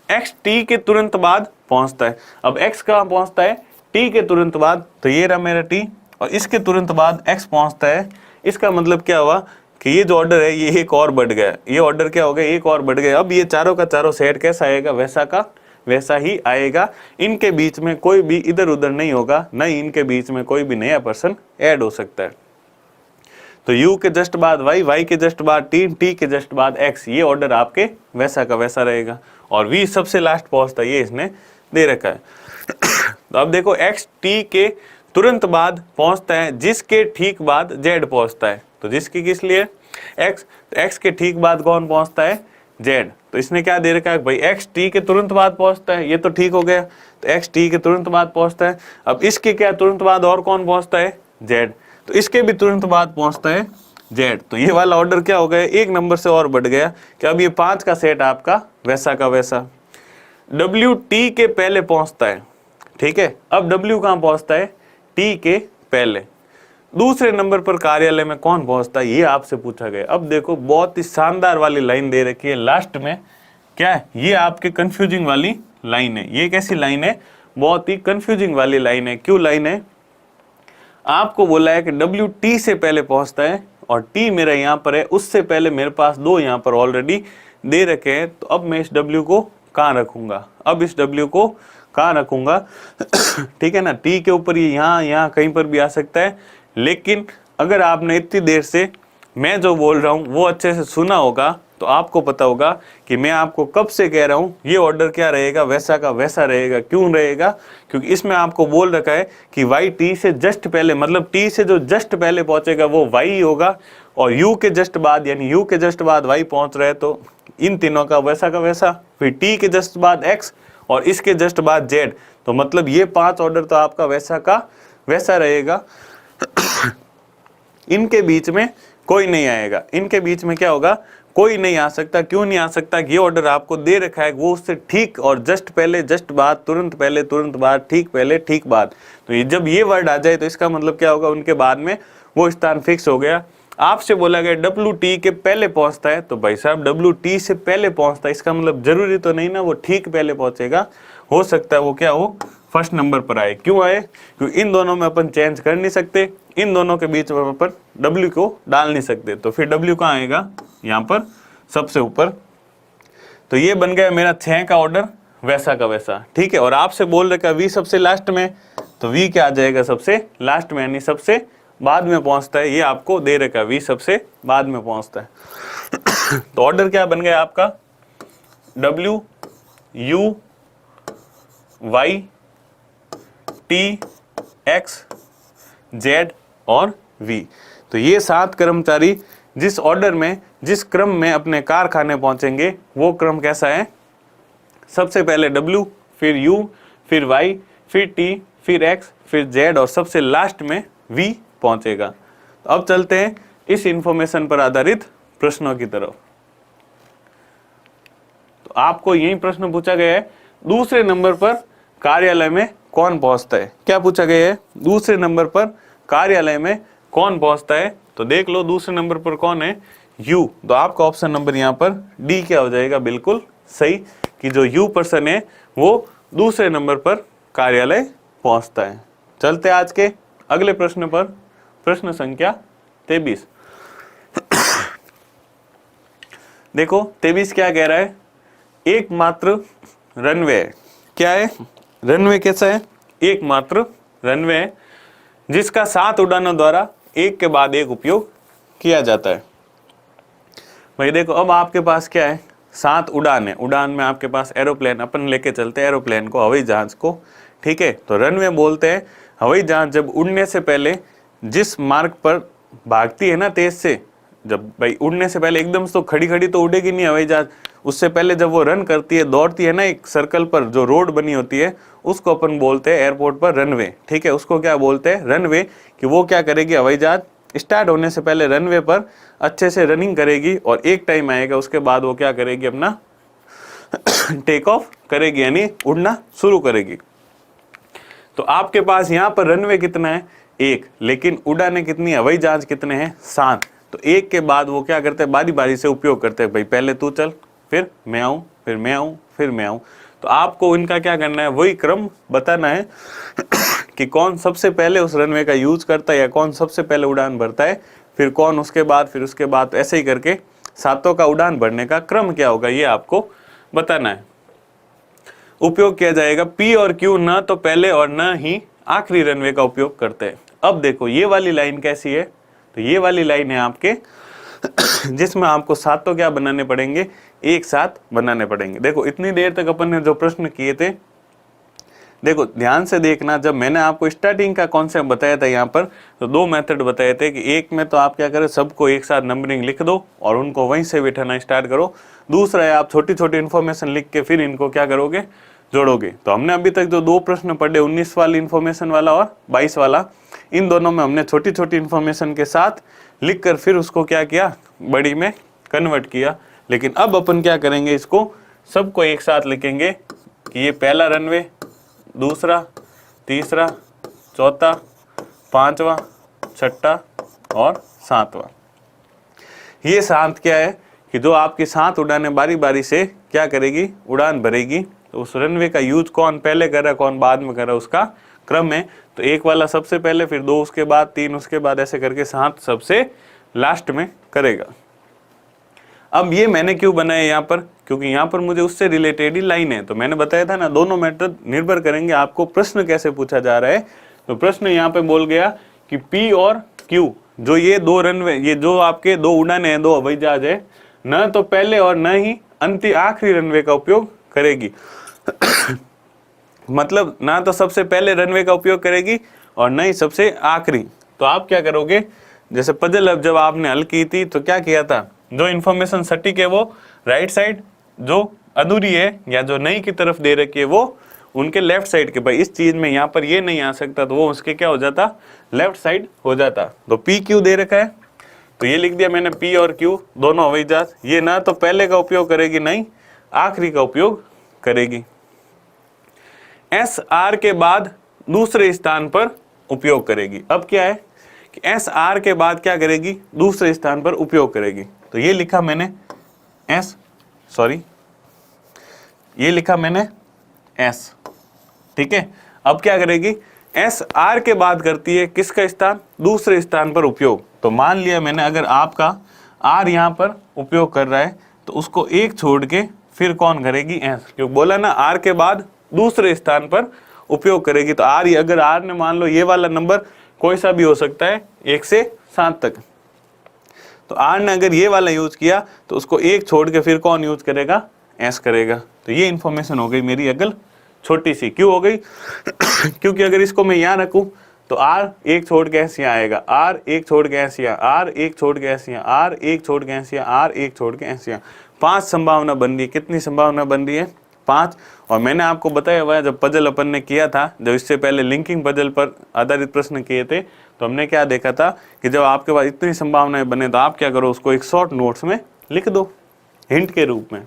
एक्स टी के तुरंत बाद पहुंचता है। अब एक्स कहां पहुंचता है? टी के तुरंत बाद। तो ये रहा मेरा टी, और इसके तुरंत बाद एक्स पहुंचता है। इसका मतलब क्या हुआ कि ये जो ऑर्डर है ये एक और बढ़ गया। ये ऑर्डर क्या हो गया? एक और बढ़ गया। अब ये चारों का चारों सेट कैसा आएगा? वैसा का वैसा ही आएगा। इनके बीच में कोई भी इधर उधर नहीं होगा, नहीं इनके बीच में कोई भी नया पर्सन ऐड हो सकता है। तो u के जस्ट बाद y, y के जस्ट बाद t, t के जस्ट बाद x, ये ऑर्डर आपके वैसा का वैसा रहेगा। और v सबसे लास्ट पहुंचता है, ये इसने दे रखा है। तो अब देखो x t के तुरंत बाद पहुंचता है, जिसके ठीक बाद z पहुंचता है। तो जिसकी किस लिए? x के ठीक बाद कौन पहुंचता है? z। तो इसने क्या दे रखा है भाई? x t के तुरंत बाद पहुंचता है, ये तो ठीक हो गया। तो x t के तुरंत बाद पहुंचता है। अब इसके क्या तुरंत बाद और कौन पहुंचता है? z। तो इसके भी तुरंत बाद पहुंचता है z। तो ये वाला ऑर्डर क्या हो गया? एक नंबर से और बढ़ गया कि अब ये 5 का सेट आपका वैसा का वैसा। w t के पहले पहुंचता है, ठीक है। अब w कहां पहुंचता है? t के पहले। दूसरे नंबर पर कार्यालय में कौन पहुंचता है? ये आपसे पूछा गया। अब देखो बहुत ही शानदार वाली लाइन दे रखी है लास्ट में। क्या है ये? आपके कंफ्यूजिंग वाली लाइन है। ये कैसी लाइन है? बहुत ही कंफ्यूजिंग वाली लाइन है। क्यों लाइन है? आपको बोला है कि w t से पहले पहुंचता है, और t मेरा यहाँ पर है, उससे पहले मेरे पास 2 यहाँ पर ऑलरेडी दे रखे हैं। तो अब मैं इस w को कहाँ रखूंगा? अब इस w को कहाँ रखूंगा? ठीक है ना, t के ऊपर ये यहाँ कहीं पर भी आ सकता है। लेकिन अगर आपने इतनी देर से मैं जो बोल रहा हूँ वो अच्छे से सुना होगा तो आपको पता होगा कि मैं आपको कब से कह रहा हूँ ये ऑर्डर क्या रहेगा? वैसा का वैसा रहेगा। क्यों रहेगा? क्योंकि इसमें आपको बोल रखा है कि y t से जस्ट पहले, मतलब t से जो जस्ट पहले पहुंचेगा वो y ही होगा, और u के जस्ट बाद, यानी u के जस्ट बाद y पहुंच रहा है, तो इन तीनों का वैसा। फिर t के जस्ट बाद x, और इसके जस्ट बाद z। तो मतलब ये 5 ऑर्डर तो आपका वैसा का वैसा रहेगा। इनके बीच में कोई नहीं आएगा। इनके बीच में क्या होगा? कोई नहीं आ सकता। क्यों नहीं आ सकता? ये ऑर्डर आपको दे रखा है, वो उससे ठीक और जस्ट पहले, जस्ट बाद, तुरंत पहले, तुरंत बाद, ठीक पहले, ठीक बाद। तो ये जब ये वर्ड आ जाए तो इसका मतलब क्या होगा? उनके बाद में वो स्थान फिक्स हो गया। आपसे बोला गया w t के पहले पहुंचता है, तो भाई साहब w t से पहले पहुंचता है, इसका मतलब जरूरी तो नहीं ना वो ठीक पहले पहुंचेगा। हो सकता है वो क्या हो? फर्स्ट नंबर पर आए। क्यों आए? क्योंकि इन दोनों में अपन चेंज कर नहीं सकते, इन दोनों के बीच में अपन w को डाल नहीं सकते। तो फिर w कहाँ आएगा? यहाँ पर सबसे ऊपर। तो ये बन गया मेरा 6 का ऑर्डर वैसा का वैसा, ठीक है। और आपसे बोल रखा v सबसे लास्ट में, तो v क्या आ जाएगा? सबसे लास्ट में, यानी सबसे बाद में पहुंचता है। ये आपको दे रखा है v सबसे बाद में पहुंचता है। तो ऑर्डर क्या बन गया आपका? w u y t x z और v। तो ये 7 कर्मचारी जिस ऑर्डर में, जिस क्रम में अपने कारखाने पहुंचेंगे वो क्रम कैसा है? सबसे पहले w, फिर u, फिर y, फिर t, फिर x, फिर z, और सबसे लास्ट में v पहुंचेगा। तो अब चलते हैं इस इंफॉर्मेशन पर आधारित प्रश्नों की तरफ। तो आपको यही प्रश्न पूछा गया है, दूसरे नंबर पर कार्यालय में कौन पहुंचता है? क्या पूछा गया है? दूसरे नंबर पर कार्यालय में कौन पहुंचता है? तो देख लो दूसरे नंबर पर कौन है? u। तो आपका ऑप्शन नंबर यहाँ पर डी क्या हो जाएगा? बिल्कुल सही, कि जो u पर्सन है वो दूसरे नंबर पर कार्यालय पहुंचता है। चलते आज के अगले प्रश्न पर, प्रश्न संख्या 23। देखो 23 क्या कह रहा है, एकमात्र रनवे है। क्या है? रनवे कैसा है? एकमात्र रनवे है जिसका 7 उड़ानों द्वारा एक के बाद एक उपयोग किया जाता है। भाई देखो अब आपके पास क्या है, 7 उड़ान है। उड़ान में आपके पास एरोप्लेन, अपन लेके चलते हैं एरोप्लेन को, हवाई जहाज को, ठीक है। तो रनवे बोलते हैं हवाई जहाज जब उड़ने से पहले जिस मार्ग पर भागती है ना तेज से, जब भाई उड़ने से पहले एकदम से तो खड़ी खड़ी तो उड़ेगी नहीं हवाई जहाज, उससे पहले जब वो रन करती है, दौड़ती है ना एक सर्कल पर, जो रोड बनी होती है उसको अपन बोलते हैं एयरपोर्ट पर रनवे, ठीक है। उसको क्या बोलते हैं? रनवे। कि वो क्या करेगी, हवाई जहाज स्टार्ट होने से पहले रनवे पर अच्छे से रनिंग करेगी और एक टाइम आएगा उसके बाद वो क्या करेगी, अपना टेक ऑफ करेगी, यानी उड़ना शुरू करेगी। तो आपके पास यहाँ पर रनवे कितना है? 1, लेकिन उड़ाने कितनी, हवाई जहाज कितने हैं? 7। तो एक के बाद वो क्या करते हैं, बारी बारी से उपयोग करते हैं। भाई पहले तू चल, फिर मैं आऊं, फिर मैं आऊं, फिर मैं आऊं। तो आपको इनका क्या करना है, वही क्रम बताना है कि कौन सबसे पहले उस रनवे का यूज करता है या कौन सबसे पहले उड़ान भरता है, फिर कौन उसके बाद, फिर उसके बाद, ऐसे ही करके 7 का उड़ान भरने का क्रम क्या होगा ये आपको बताना है। उपयोग किया जाएगा P और Q न तो पहले और न ही आखिरी रनवे का उपयोग करते हैं। अब देखो ये वाली लाइन कैसी है, तो ये वाली लाइन है आपके जिसमें आपको 7 क्या बनाने पड़ेंगे, एक साथ बनाने पड़ेंगे। देखो इतनी देर तक अपन ने जो प्रश्न किए थे, देखो ध्यान से देखना, जब मैंने आपको स्टार्टिंग का कॉन्सेप्ट बताया था यहाँ पर, तो 2 मेथड बताए थे कि एक में तो आप क्या करें, सबको एक साथ नंबरिंग लिख दो और उनको वहीं से बिठाना स्टार्ट करो। दूसरा है आप छोटी छोटी इन्फॉर्मेशन लिख के फिर इनको क्या करोगे, जोड़ोगे। तो हमने अभी तक जो 2 प्रश्न पढ़े, 19 वाली इन्फॉर्मेशन वाला और 22 वाला, इन दोनों में हमने छोटी छोटी इन्फॉर्मेशन के साथ लिख कर फिर उसको क्या किया, बड़ी में कन्वर्ट किया। लेकिन अब अपन क्या करेंगे, इसको सबको एक साथ लिखेंगे कि ये पहला रनवे, दूसरा, तीसरा, चौथा, 5वां, 6ठा और 7वां। ये 7 क्या है कि जो आपकी 7 उड़ानें बारी बारी से क्या करेगी, उड़ान भरेगी। तो उस रनवे का यूज कौन पहले कर रहा है, कौन बाद में कर रहा है, उसका क्रम है। तो एक वाला सबसे पहले, फिर 2 उसके बाद, 3 उसके बाद, ऐसे करके 7 सबसे लास्ट में करेगा। अब ये मैंने क्यों बनाया यहाँ पर, क्योंकि यहाँ पर मुझे उससे रिलेटेड ही लाइन है। तो मैंने बताया था ना, दोनों मेथड निर्भर करेंगे आपको प्रश्न कैसे पूछा जा रहा है। तो प्रश्न यहाँ पे बोल गया कि P और Q, जो ये 2 रनवे, ये जो आपके 2 उड़ानें हैं, 2 हवाई जहाज है, न तो पहले और न ही अंतिम आखिरी रनवे का उपयोग करेगी मतलब ना तो सबसे पहले रनवे का उपयोग करेगी और न ही सबसे आखिरी। तो आप क्या करोगे, जैसे पजल अब जब आपने हल की थी तो क्या किया था, जो इन्फॉर्मेशन सटीक है वो राइट साइड, जो अधूरी है या जो नहीं की तरफ दे रखी है वो उनके लेफ्ट साइड के। भाई इस चीज में यहाँ पर ये नहीं आ सकता तो वो उसके क्या हो जाता, लेफ्ट साइड हो जाता। तो P Q दे रखा है तो ये लिख दिया मैंने, P और Q दोनों हवाई जहाज, ये ना तो पहले का उपयोग करेगी नहीं आखिरी का उपयोग करेगी। S R के बाद दूसरे स्थान पर उपयोग करेगी। अब क्या है कि S R के बाद क्या करेगी, दूसरे स्थान पर उपयोग करेगी। तो ये लिखा मैंने ये लिखा मैंने S, ठीक है। अब क्या करेगी, S R के बाद करती है किसका स्थान, दूसरे स्थान पर उपयोग। तो मान लिया मैंने, अगर आपका R यहाँ पर उपयोग कर रहा है तो उसको एक छोड़ के फिर कौन करेगी, S, क्योंकि बोला ना R के बाद दूसरे स्थान पर उपयोग करेगी। तो R, अगर R ने मान लो ये वाला नंबर कोई सा भी हो सकता है 1 से 7 तक, तो R ने अगर ये वाला यूज किया तो उसको एक छोड़ के फिर कौन यूज करेगा, S करेगा। तो ये इन्फॉर्मेशन हो गई मेरी अगल छोटी सी। क्यों हो गई क्योंकि अगर इसको मैं यहाँ रखूँ तो R एक छोड़ के S यहाँ आएगा, R एक छोड़ के S यहाँ, R एक छोड़ के S यहाँ, R एक छोड़ के S यहाँ, R एक छोड़ के S यहाँ। 5 संभावना बन रही है। कितनी संभावना बन रही है, 5। और मैंने आपको बताया हुआ है, जब पजल अपन ने किया था, जब इससे पहले लिंकिंग पजल पर आधारित प्रश्न किए थे, तो हमने क्या देखा था कि जब आपके पास इतनी संभावनाएं बने तो आप क्या करो, उसको एक शॉर्ट नोट्स में लिख दो हिंट के रूप में।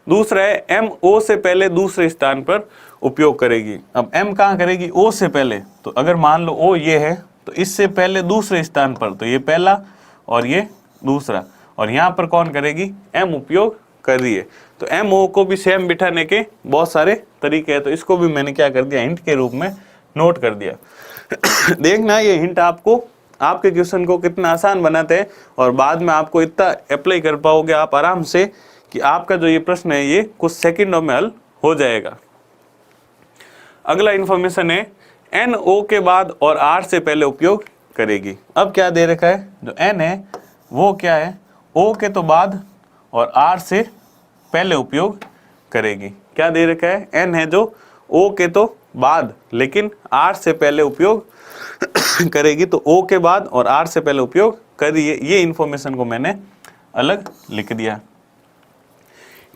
दूसरा है M O से पहले दूसरे स्थान पर उपयोग करेगी। अब M कहाँ करेगी, O से पहले। तो अगर मान लो O ये है तो इससे पहले दूसरे स्थान पर, तो ये पहला और ये दूसरा, और यहाँ पर कौन करेगी, M उपयोग कर रही है। तो M O को भी सेम बिठाने के बहुत सारे तरीके हैं, तो इसको भी मैंने क्या कर दिया, हिंट के रूप में नोट कर दिया। देखना ये हिंट आपको आपके क्वेश्चन को कितना आसान बनाते हैं और बाद में आपको इतना अप्लाई कर पाओगे आप आराम से कि आपका जो ये प्रश्न है ये कुछ सेकंडों में हल हो जाएगा। अगला इंफॉर्मेशन है एन ओ के बाद और आर से पहले उपयोग करेगी। अब क्या दे रखा है, जो एन है वो क्या है, ओ के तो बाद और आर से पहले उपयोग करेगी। क्या दे रखा है, एन है जो ओ के तो बाद लेकिन आर से पहले उपयोग करेगी, तो ओ के बाद और आर से पहले उपयोग करिए। ये इंफॉर्मेशन को मैंने अलग लिख दिया।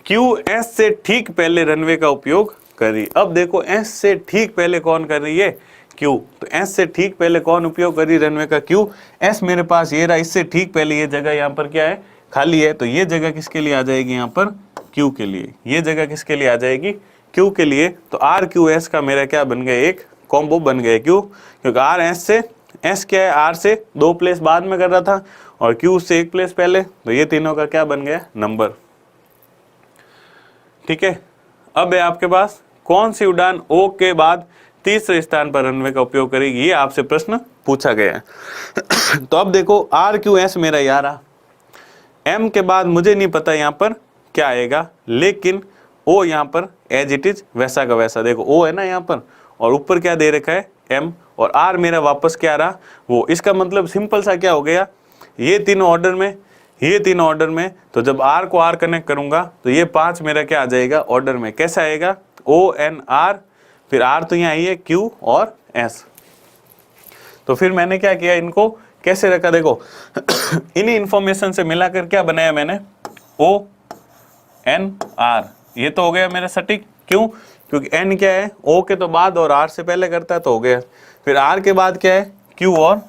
क्यू एस से ठीक पहले रनवे का उपयोग करी। अब देखो एस से ठीक पहले कौन कर रही है, क्यू। तो एस से ठीक पहले कौन उपयोग कर रही रनवे का, क्यू। एस मेरे पास ये रहा, इससे ठीक पहले ये जगह यहाँ पर क्या है, खाली है, तो ये जगह किसके लिए आ जाएगी यहाँ पर, क्यू के लिए। ये जगह किसके लिए आ जाएगी, क्यू के लिए। तो आर क्यू एस का मेरा क्या बन गया, एक कॉम्बो बन गया। क्यों, क्योंकि आर एस से, एस क्या है आर से 2 प्लेस बाद में कर रहा था और क्यू से 1 प्लेस पहले, तो ये तीनों का क्या बन गया, नंबर। ठीक है। अब है आपके पास कौन सी उड़ान ओ के बाद तीसरे स्थान पर रनवे का उपयोग करेगी, ये आपसे प्रश्न पूछा गया है। तो अब देखो आर क्यू एस मेरा यार आ, एम के बाद मुझे नहीं पता यहाँ पर क्या आएगा, लेकिन ओ यहाँ पर एज इट इज वैसा का वैसा, देखो ओ है ना यहाँ पर और ऊपर क्या दे रखा है एम, और आर मेरा वापस क्या रहा वो। इसका मतलब सिंपल सा क्या हो गया, ये तीनों ऑर्डर में, ये तीनों ऑर्डर में, तो जब आर को आर कनेक्ट करूंगा तो ये 5 मेरा क्या आ जाएगा ऑर्डर में। कैसा आएगा, ओ एन आर, फिर आर तो यहाँ आई है क्यू और एस। तो फिर मैंने क्या किया, इनको कैसे रखा, देखो इन्हीं इंफॉर्मेशन से मिलाकर क्या बनाया मैंने, ओ एन आर। ये तो हो गया मेरा सटीक। क्यों, क्योंकि एन क्या है, ओ के तो बाद और आर से पहले करता है, तो हो गया। फिर आर के बाद क्या है, क्यू और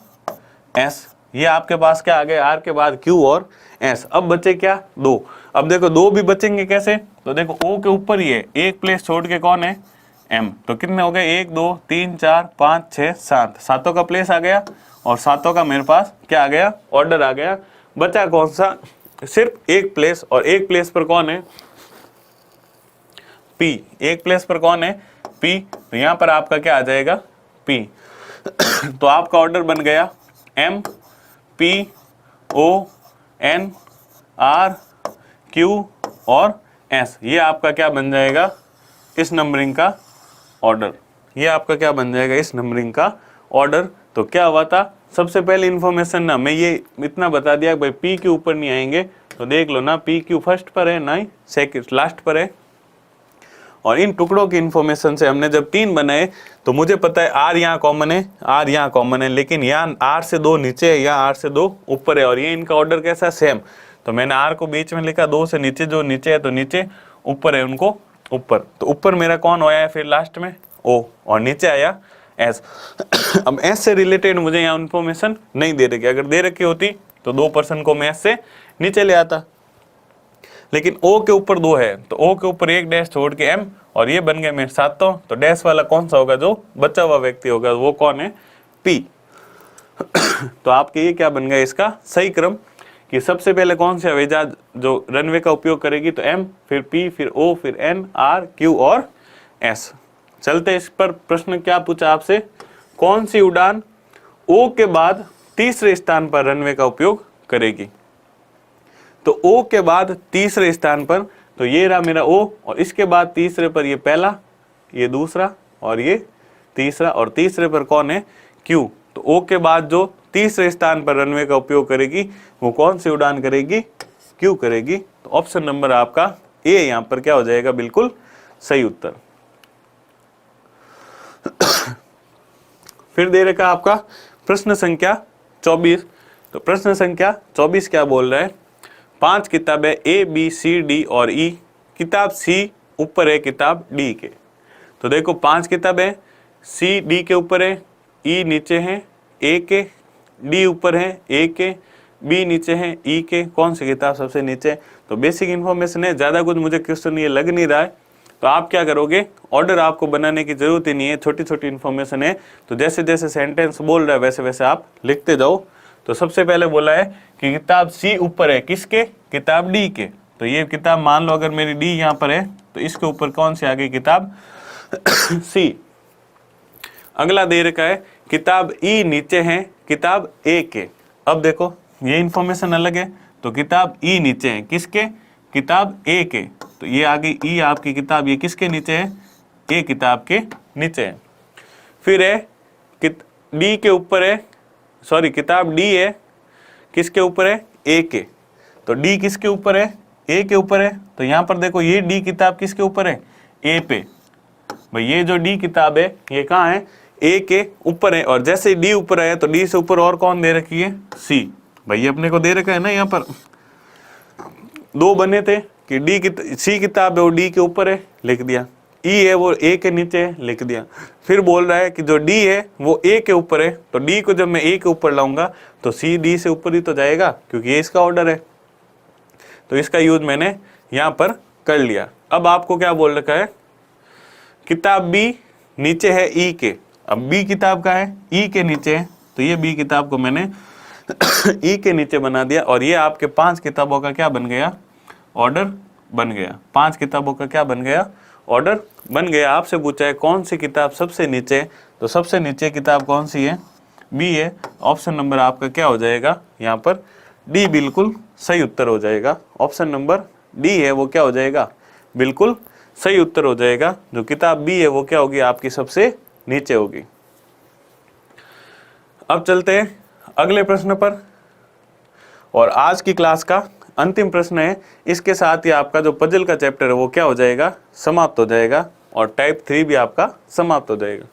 एस। ये आपके पास क्या आ गया, आर के बाद क्यू और एस। अब बचे क्या, 2। अब देखो 2 भी बचेंगे कैसे, तो देखो ओ के ऊपर ही है, एक प्लेस छोड़ के कौन है, एम। तो कितने हो गए, 1 2 3 4 5 6 7, सातों का प्लेस आ गया और सातों का मेरे पास क्या आ गया, ऑर्डर आ गया। बचा कौन सा, सिर्फ एक प्लेस, और एक प्लेस पर कौन है, पी। एक प्लेस पर कौन है, पी। तो यहां पर आपका क्या आ जाएगा, पी। तो आपका ऑर्डर बन गया M P O N R Q और एस। ये आपका क्या बन जाएगा, इस नंबरिंग का ऑर्डर। ये आपका क्या बन जाएगा, इस नंबरिंग का ऑर्डर। तो क्या हुआ था, सबसे पहले इंफॉर्मेशन ना मैं ये इतना बता दिया भाई पी के ऊपर नहीं आएंगे, तो देख लो ना पी क्यू फर्स्ट पर है ना ही सेकंड लास्ट पर है। और इन टुकड़ों की इंफॉर्मेशन से हमने जब 3 बनाए तो मुझे पता है आर यहाँ कॉमन है, आर यहाँ कॉमन है, लेकिन यहाँ आर से 2 नीचे है, यहाँ आर से 2 ऊपर है, और ये इनका ऑर्डर कैसा है, सेम। तो मैंने आर को बीच में लिखा, 2 से नीचे, जो नीचे है तो नीचे, ऊपर है उनको ऊपर। तो ऊपर मेरा कौन आया है फिर लास्ट में, ओ, और नीचे आया एस। अब एस से रिलेटेड मुझे यहाँ इन्फॉर्मेशन नहीं दे रखी, अगर दे रखी होती तो 2% को मैं एस से नीचे ले आता, लेकिन ओ के ऊपर 2 है, तो ओ के ऊपर 1 डैश छोड़ के एम, और ये बन गए मेरे सातों। तो डैश वाला कौन सा होगा, जो बचा हुआ व्यक्ति होगा वो कौन है, पी। तो आपके ये क्या बन गया, इसका सही क्रम, कि सबसे पहले कौन सी हवाई जहाज जो रनवे का उपयोग करेगी, तो एम, फिर पी, फिर ओ, फिर एन, आर, क्यू और एस। चलते इस पर प्रश्न क्या पूछा आपसे, कौन सी उड़ान ओ के बाद तीसरे स्थान पर रनवे का उपयोग करेगी। तो ओ के बाद तीसरे स्थान पर, तो ये रहा मेरा ओ, और इसके बाद तीसरे पर ये पहला, ये दूसरा और ये तीसरा, और तीसरे पर कौन है, क्यू। तो ओ के बाद जो तीसरे स्थान पर रनवे का उपयोग करेगी वो कौन सी उड़ान करेगी, क्यू करेगी। तो ऑप्शन नंबर आपका ए यहाँ पर क्या हो जाएगा, बिल्कुल सही उत्तर। फिर दे रखा आपका प्रश्न संख्या 24। तो प्रश्न संख्या 24 क्या बोल रहा है, 5 किताबें ए बी सी डी और ई, किताब सी ऊपर है किताब डी के। तो देखो 5 किताबें, सी डी के ऊपर है, ई नीचे है ए के, डी ऊपर है ए के, बी नीचे है ई के। कौन सी किताब सबसे नीचे। तो बेसिक इन्फॉर्मेशन है, ज़्यादा कुछ मुझे क्वेश्चन ये लग नहीं रहा है। तो आप क्या करोगे, ऑर्डर आपको बनाने की जरूरत ही नहीं है, छोटी छोटी इन्फॉर्मेशन है, तो जैसे जैसे सेंटेंस बोल रहा है वैसे वैसे आप लिखते जाओ। तो सबसे पहले बोला है कि किताब सी ऊपर है किसके, किताब डी के। तो ये किताब मान लो अगर मेरी डी यहाँ पर है तो इसके ऊपर कौन सी आ गई, किताब सी। अगला दे रखा है किताब ई नीचे है किताब ए के। अब देखो ये इंफॉर्मेशन अलग है, तो किताब ई नीचे है किसके, किताब ए के, तो ये आ गई ई आपकी किताब, ये किसके नीचे है, ए किताब के नीचे है। फिर है डी के ऊपर है, सॉरी किताब डी है किसके ऊपर है, ए के, तो डी किसके ऊपर है, ए के ऊपर है। तो यहाँ पर देखो ये डी किताब किसके ऊपर है, ए पे। भाई ये जो डी किताब है ये कहाँ है, ए के ऊपर है, और जैसे डी ऊपर है तो डी से ऊपर और कौन दे रखी है, सी। भाई ये अपने को दे रखा है ना, यहाँ पर दो बने थे कि सी किताब है वो डी के ऊपर है, लिख दिया, ई है वो ए के नीचे है, लिख दिया। फिर बोल रहा है कि जो डी है वो ए के ऊपर है, तो डी को जब मैं ए के ऊपर लाऊंगा तो सी डी से ऊपर ही तो जाएगा, क्योंकि ये इसका ऑर्डर है। तो इसका यूज मैंने यहाँ पर कर लिया। अब आपको क्या बोल रखा है, किताब बी नीचे है ई के। अब बी किताब का है, ई के नीचे है, तो ये बी किताब को मैंने ई के नीचे बना दिया, और ये आपके 5 किताबों का क्या बन गया, ऑर्डर बन गया। 5 किताबों का क्या बन गया, ऑर्डर बन गया। आपसे पूछा है कौन सी किताब सबसे नीचे है, तो सबसे नीचे किताब कौन सी है, बी है। ऑप्शन नंबर आपका क्या हो जाएगा, यहाँ पर डी बिल्कुल सही उत्तर हो जाएगा। ऑप्शन नंबर डी है वो क्या हो जाएगा, बिल्कुल सही उत्तर हो जाएगा। जो किताब बी है वो क्या होगी, आपकी सबसे नीचे होगी। अब चलते हैं अगले प्रश्न पर, और आज की क्लास का अंतिम प्रश्न है। इसके साथ ही आपका जो पजल का चैप्टर है वो क्या हो जाएगा, समाप्त हो जाएगा, और टाइप 3 भी आपका समाप्त हो जाएगा।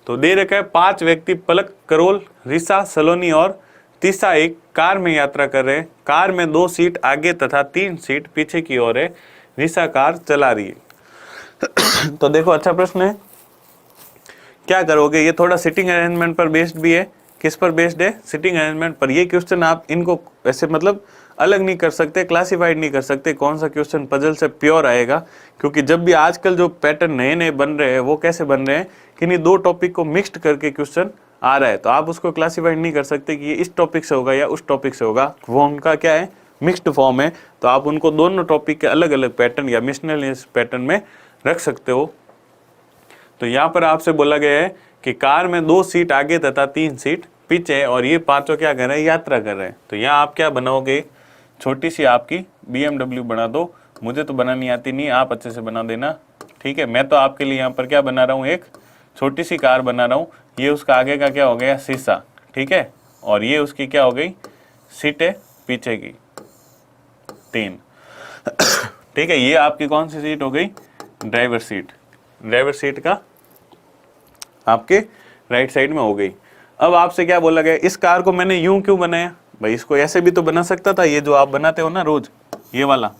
तो दे रखा है 5 व्यक्ति पलक, करोल, रिसा, सलोनी और तीसा एक कार में यात्रा कर रहे हैं। कार में 2 सीट आगे तथा 3 सीट पीछे की ओर है। रिसा कार चला रही है। तो देखो अच्छा प्रश्न है, क्या करोगे। ये थोड़ा सिटिंग अरेंजमेंट पर बेस्ड भी है। किस पर बेस्ड है, सिटिंग अरेंजमेंट पर। ये क्वेश्चन आप इनको ऐसे मतलब अलग नहीं कर सकते, क्लासिफाइड नहीं कर सकते कौन सा क्वेश्चन पजल से प्योर आएगा, क्योंकि जब भी आजकल जो पैटर्न नए नए बन रहे हैं वो कैसे बन रहे हैं कि नहीं, 2 टॉपिक को मिक्स्ड करके क्वेश्चन आ रहा है, तो आप उसको क्लासिफाइड नहीं कर सकते कि ये इस टॉपिक से होगा या उस टॉपिक से होगा। वो उनका क्या है, मिक्स्ड फॉर्म है, तो आप उनको दोनों टॉपिक के अलग अलग पैटर्न या मिसलेनियस पैटर्न में रख सकते हो। तो यहाँ पर आपसे बोला गया है कि कार में 2 सीट आगे तथा 3 सीट पीछे, और ये 5 क्या कर रहे हैं, यात्रा कर रहे हैं। तो यहाँ आप क्या बनाओगे, छोटी सी आपकी BMW बना दो। मुझे तो बनानी आती नहीं, आप अच्छे से बना देना, ठीक है। मैं तो आपके लिए यहाँ पर क्या बना रहा हूँ, एक छोटी सी कार बना रहा हूँ। ये उसका आगे का क्या हो गया, शीशा, ठीक है, और ये उसकी क्या हो गई, सीटें पीछे की 3, ठीक है। ये आपकी कौन सी सीट हो गई, ड्राइवर सीट। ड्राइवर सीट का आपके राइट साइड में हो गई। अब आपसे क्या बोला गया, इस कार को मैंने यूं क्यों बनाया। भाई इसको ऐसे भी तो बना सकता था, ये जो आप बनाते हो ना रोज, ये वाला,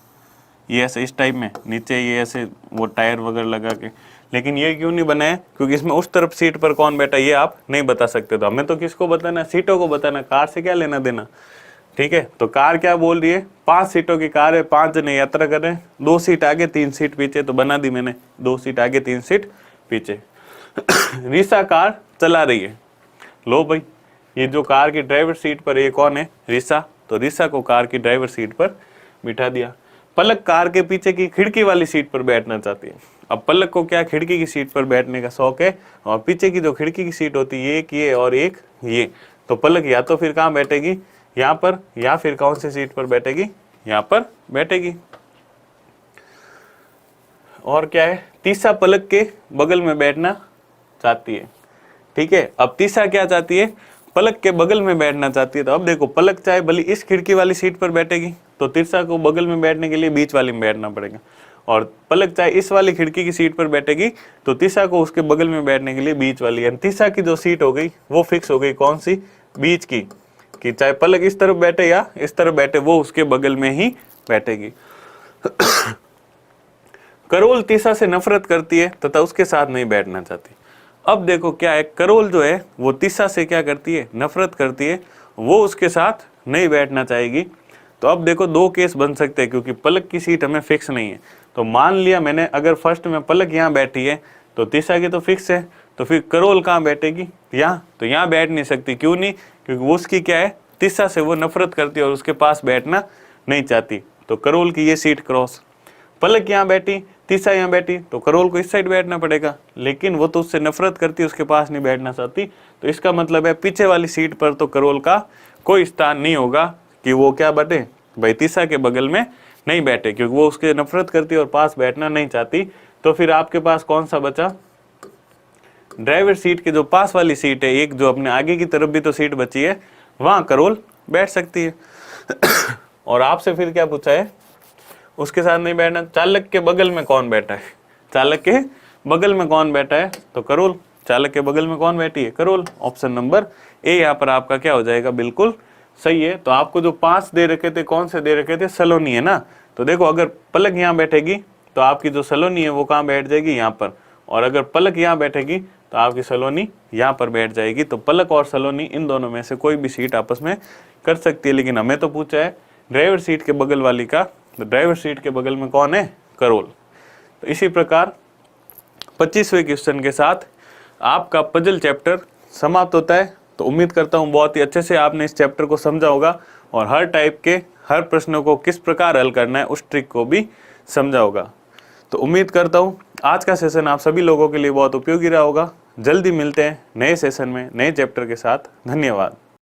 ये ऐसे इस टाइप में नीचे ये ऐसे वो टायर वगैरह लगा के, लेकिन ये क्यों नहीं बनाया, क्योंकि इसमें उस तरफ सीट पर कौन बैठा ये आप नहीं बता सकते। तो हमें तो किसको बताना, सीटों को बताना, कार से क्या लेना देना, ठीक है। तो कार क्या बोल रही है, 5 सीटों की कार है, 5 जने यात्रा कर रहे हैं, 2 सीट आगे 3 सीट पीछे, तो बना दी मैंने 2 सीट आगे 3 सीट पीछे। रिसा कार चला रही है। लो भाई, ये जो कार की ड्राइवर सीट पर ये कौन है, रिसा, तो रिसा को कार की ड्राइवर सीट पर बिठा दिया। पलक कार के पीछे की खिड़की वाली सीट पर बैठना चाहती है। अब पलक को क्या खिड़की की सीट पर बैठने का शौक है, और पीछे की जो खिड़की की सीट होती है एक ये और एक ये, तो पलक या तो फिर कहाँ बैठेगी, यहाँ पर, या फिर कौन सी सीट पर बैठेगी, यहाँ पर बैठेगी। और क्या है, तीसा पलक के बगल में बैठना चाहती है, ठीक है। अब तीसा क्या चाहती है, पलक के बगल में बैठना चाहती है। तो अब देखो, पलक चाहे भले इस खिड़की वाली सीट पर बैठेगी, तो तीसा को बगल में बैठने के लिए बीच वाली में बैठना पड़ेगा, और पलक चाहे इस वाली खिड़की की सीट पर बैठेगी, तो तीसा को उसके बगल में बैठने के लिए बीच वाली, यानी तीसा की जो सीट हो गई वो फिक्स हो गई, कौन सी, बीच की, कि चाहे पलक इस तरफ बैठे या इस तरफ बैठे, वो उसके बगल में ही बैठेगी। करोल तीसा से नफरत करती है तथा उसके साथ नहीं बैठना चाहती। अब देखो क्या है, करोल जो है वो तीसा से क्या करती है, नफरत करती है, वो उसके साथ नहीं बैठना चाहेगी। तो अब देखो 2 केस बन सकते हैं, क्योंकि पलक की सीट हमें फिक्स नहीं है। तो मान लिया मैंने, अगर फर्स्ट में पलक यहाँ बैठी है तो तीसा की तो फिक्स है, तो फिर करोल कहाँ बैठेगी, यहाँ, तो यहाँ बैठ नहीं सकती। क्यों नहीं, क्योंकि वो उसकी क्या है, तीसा से वो नफरत करती है और उसके पास बैठना नहीं चाहती। तो करोल की ये सीट क्रॉस। पलक यहाँ बैठी तीसा यहाँ बैठी तो करोल को इस साइड बैठना पड़ेगा, लेकिन वो तो उससे नफरत करती है, उसके पास नहीं बैठना चाहती। तो इसका मतलब है पीछे वाली सीट पर तो करोल का कोई स्थान नहीं होगा कि वो क्या बैठे, भाई तीसा के बगल में नहीं बैठे, क्योंकि वो उसके नफरत करती है और पास बैठना नहीं चाहती। तो फिर आपके पास कौन सा बचा, ड्राइवर सीट के जो पास वाली सीट है, एक जो अपने आगे की तरफ भी तो सीट बची है, वहां करोल बैठ सकती है। और आपसे फिर क्या पूछा है, उसके साथ नहीं बैठना। चालक के बगल में कौन बैठा है, चालक के बगल में कौन बैठा है, तो करोल। चालक के बगल में कौन बैठी है, करोल। ऑप्शन नंबर ए यहाँ पर आपका क्या हो जाएगा, बिल्कुल सही है। तो आपको जो 5 दे रखे थे, कौन से दे रखे थे, सलोनी है ना। तो देखो अगर पलक यहाँ बैठेगी तो आपकी जो सलोनी है वो कहाँ बैठ जाएगी, यहाँ पर। और अगर पलक यहाँ बैठेगी तो आपकी सलोनी यहाँ पर बैठ जाएगी। तो पलक और सलोनी इन दोनों में से कोई भी सीट आपस में कर सकती है, लेकिन हमें तो पूछा है ड्राइवर सीट के बगल वाली का। तो ड्राइवर सीट के बगल में कौन है, करोल। तो इसी प्रकार 25वें क्वेश्चन के साथ आपका पजल चैप्टर समाप्त होता है। तो उम्मीद करता हूँ बहुत ही अच्छे से आपने इस चैप्टर को समझा होगा और हर टाइप के हर प्रश्नों को किस प्रकार हल करना है उस ट्रिक को भी समझा होगा। तो उम्मीद करता हूँ आज का सेशन आप सभी लोगों के लिए बहुत उपयोगी रहा होगा। जल्दी मिलते हैं नए सेशन में नए चैप्टर के साथ। धन्यवाद।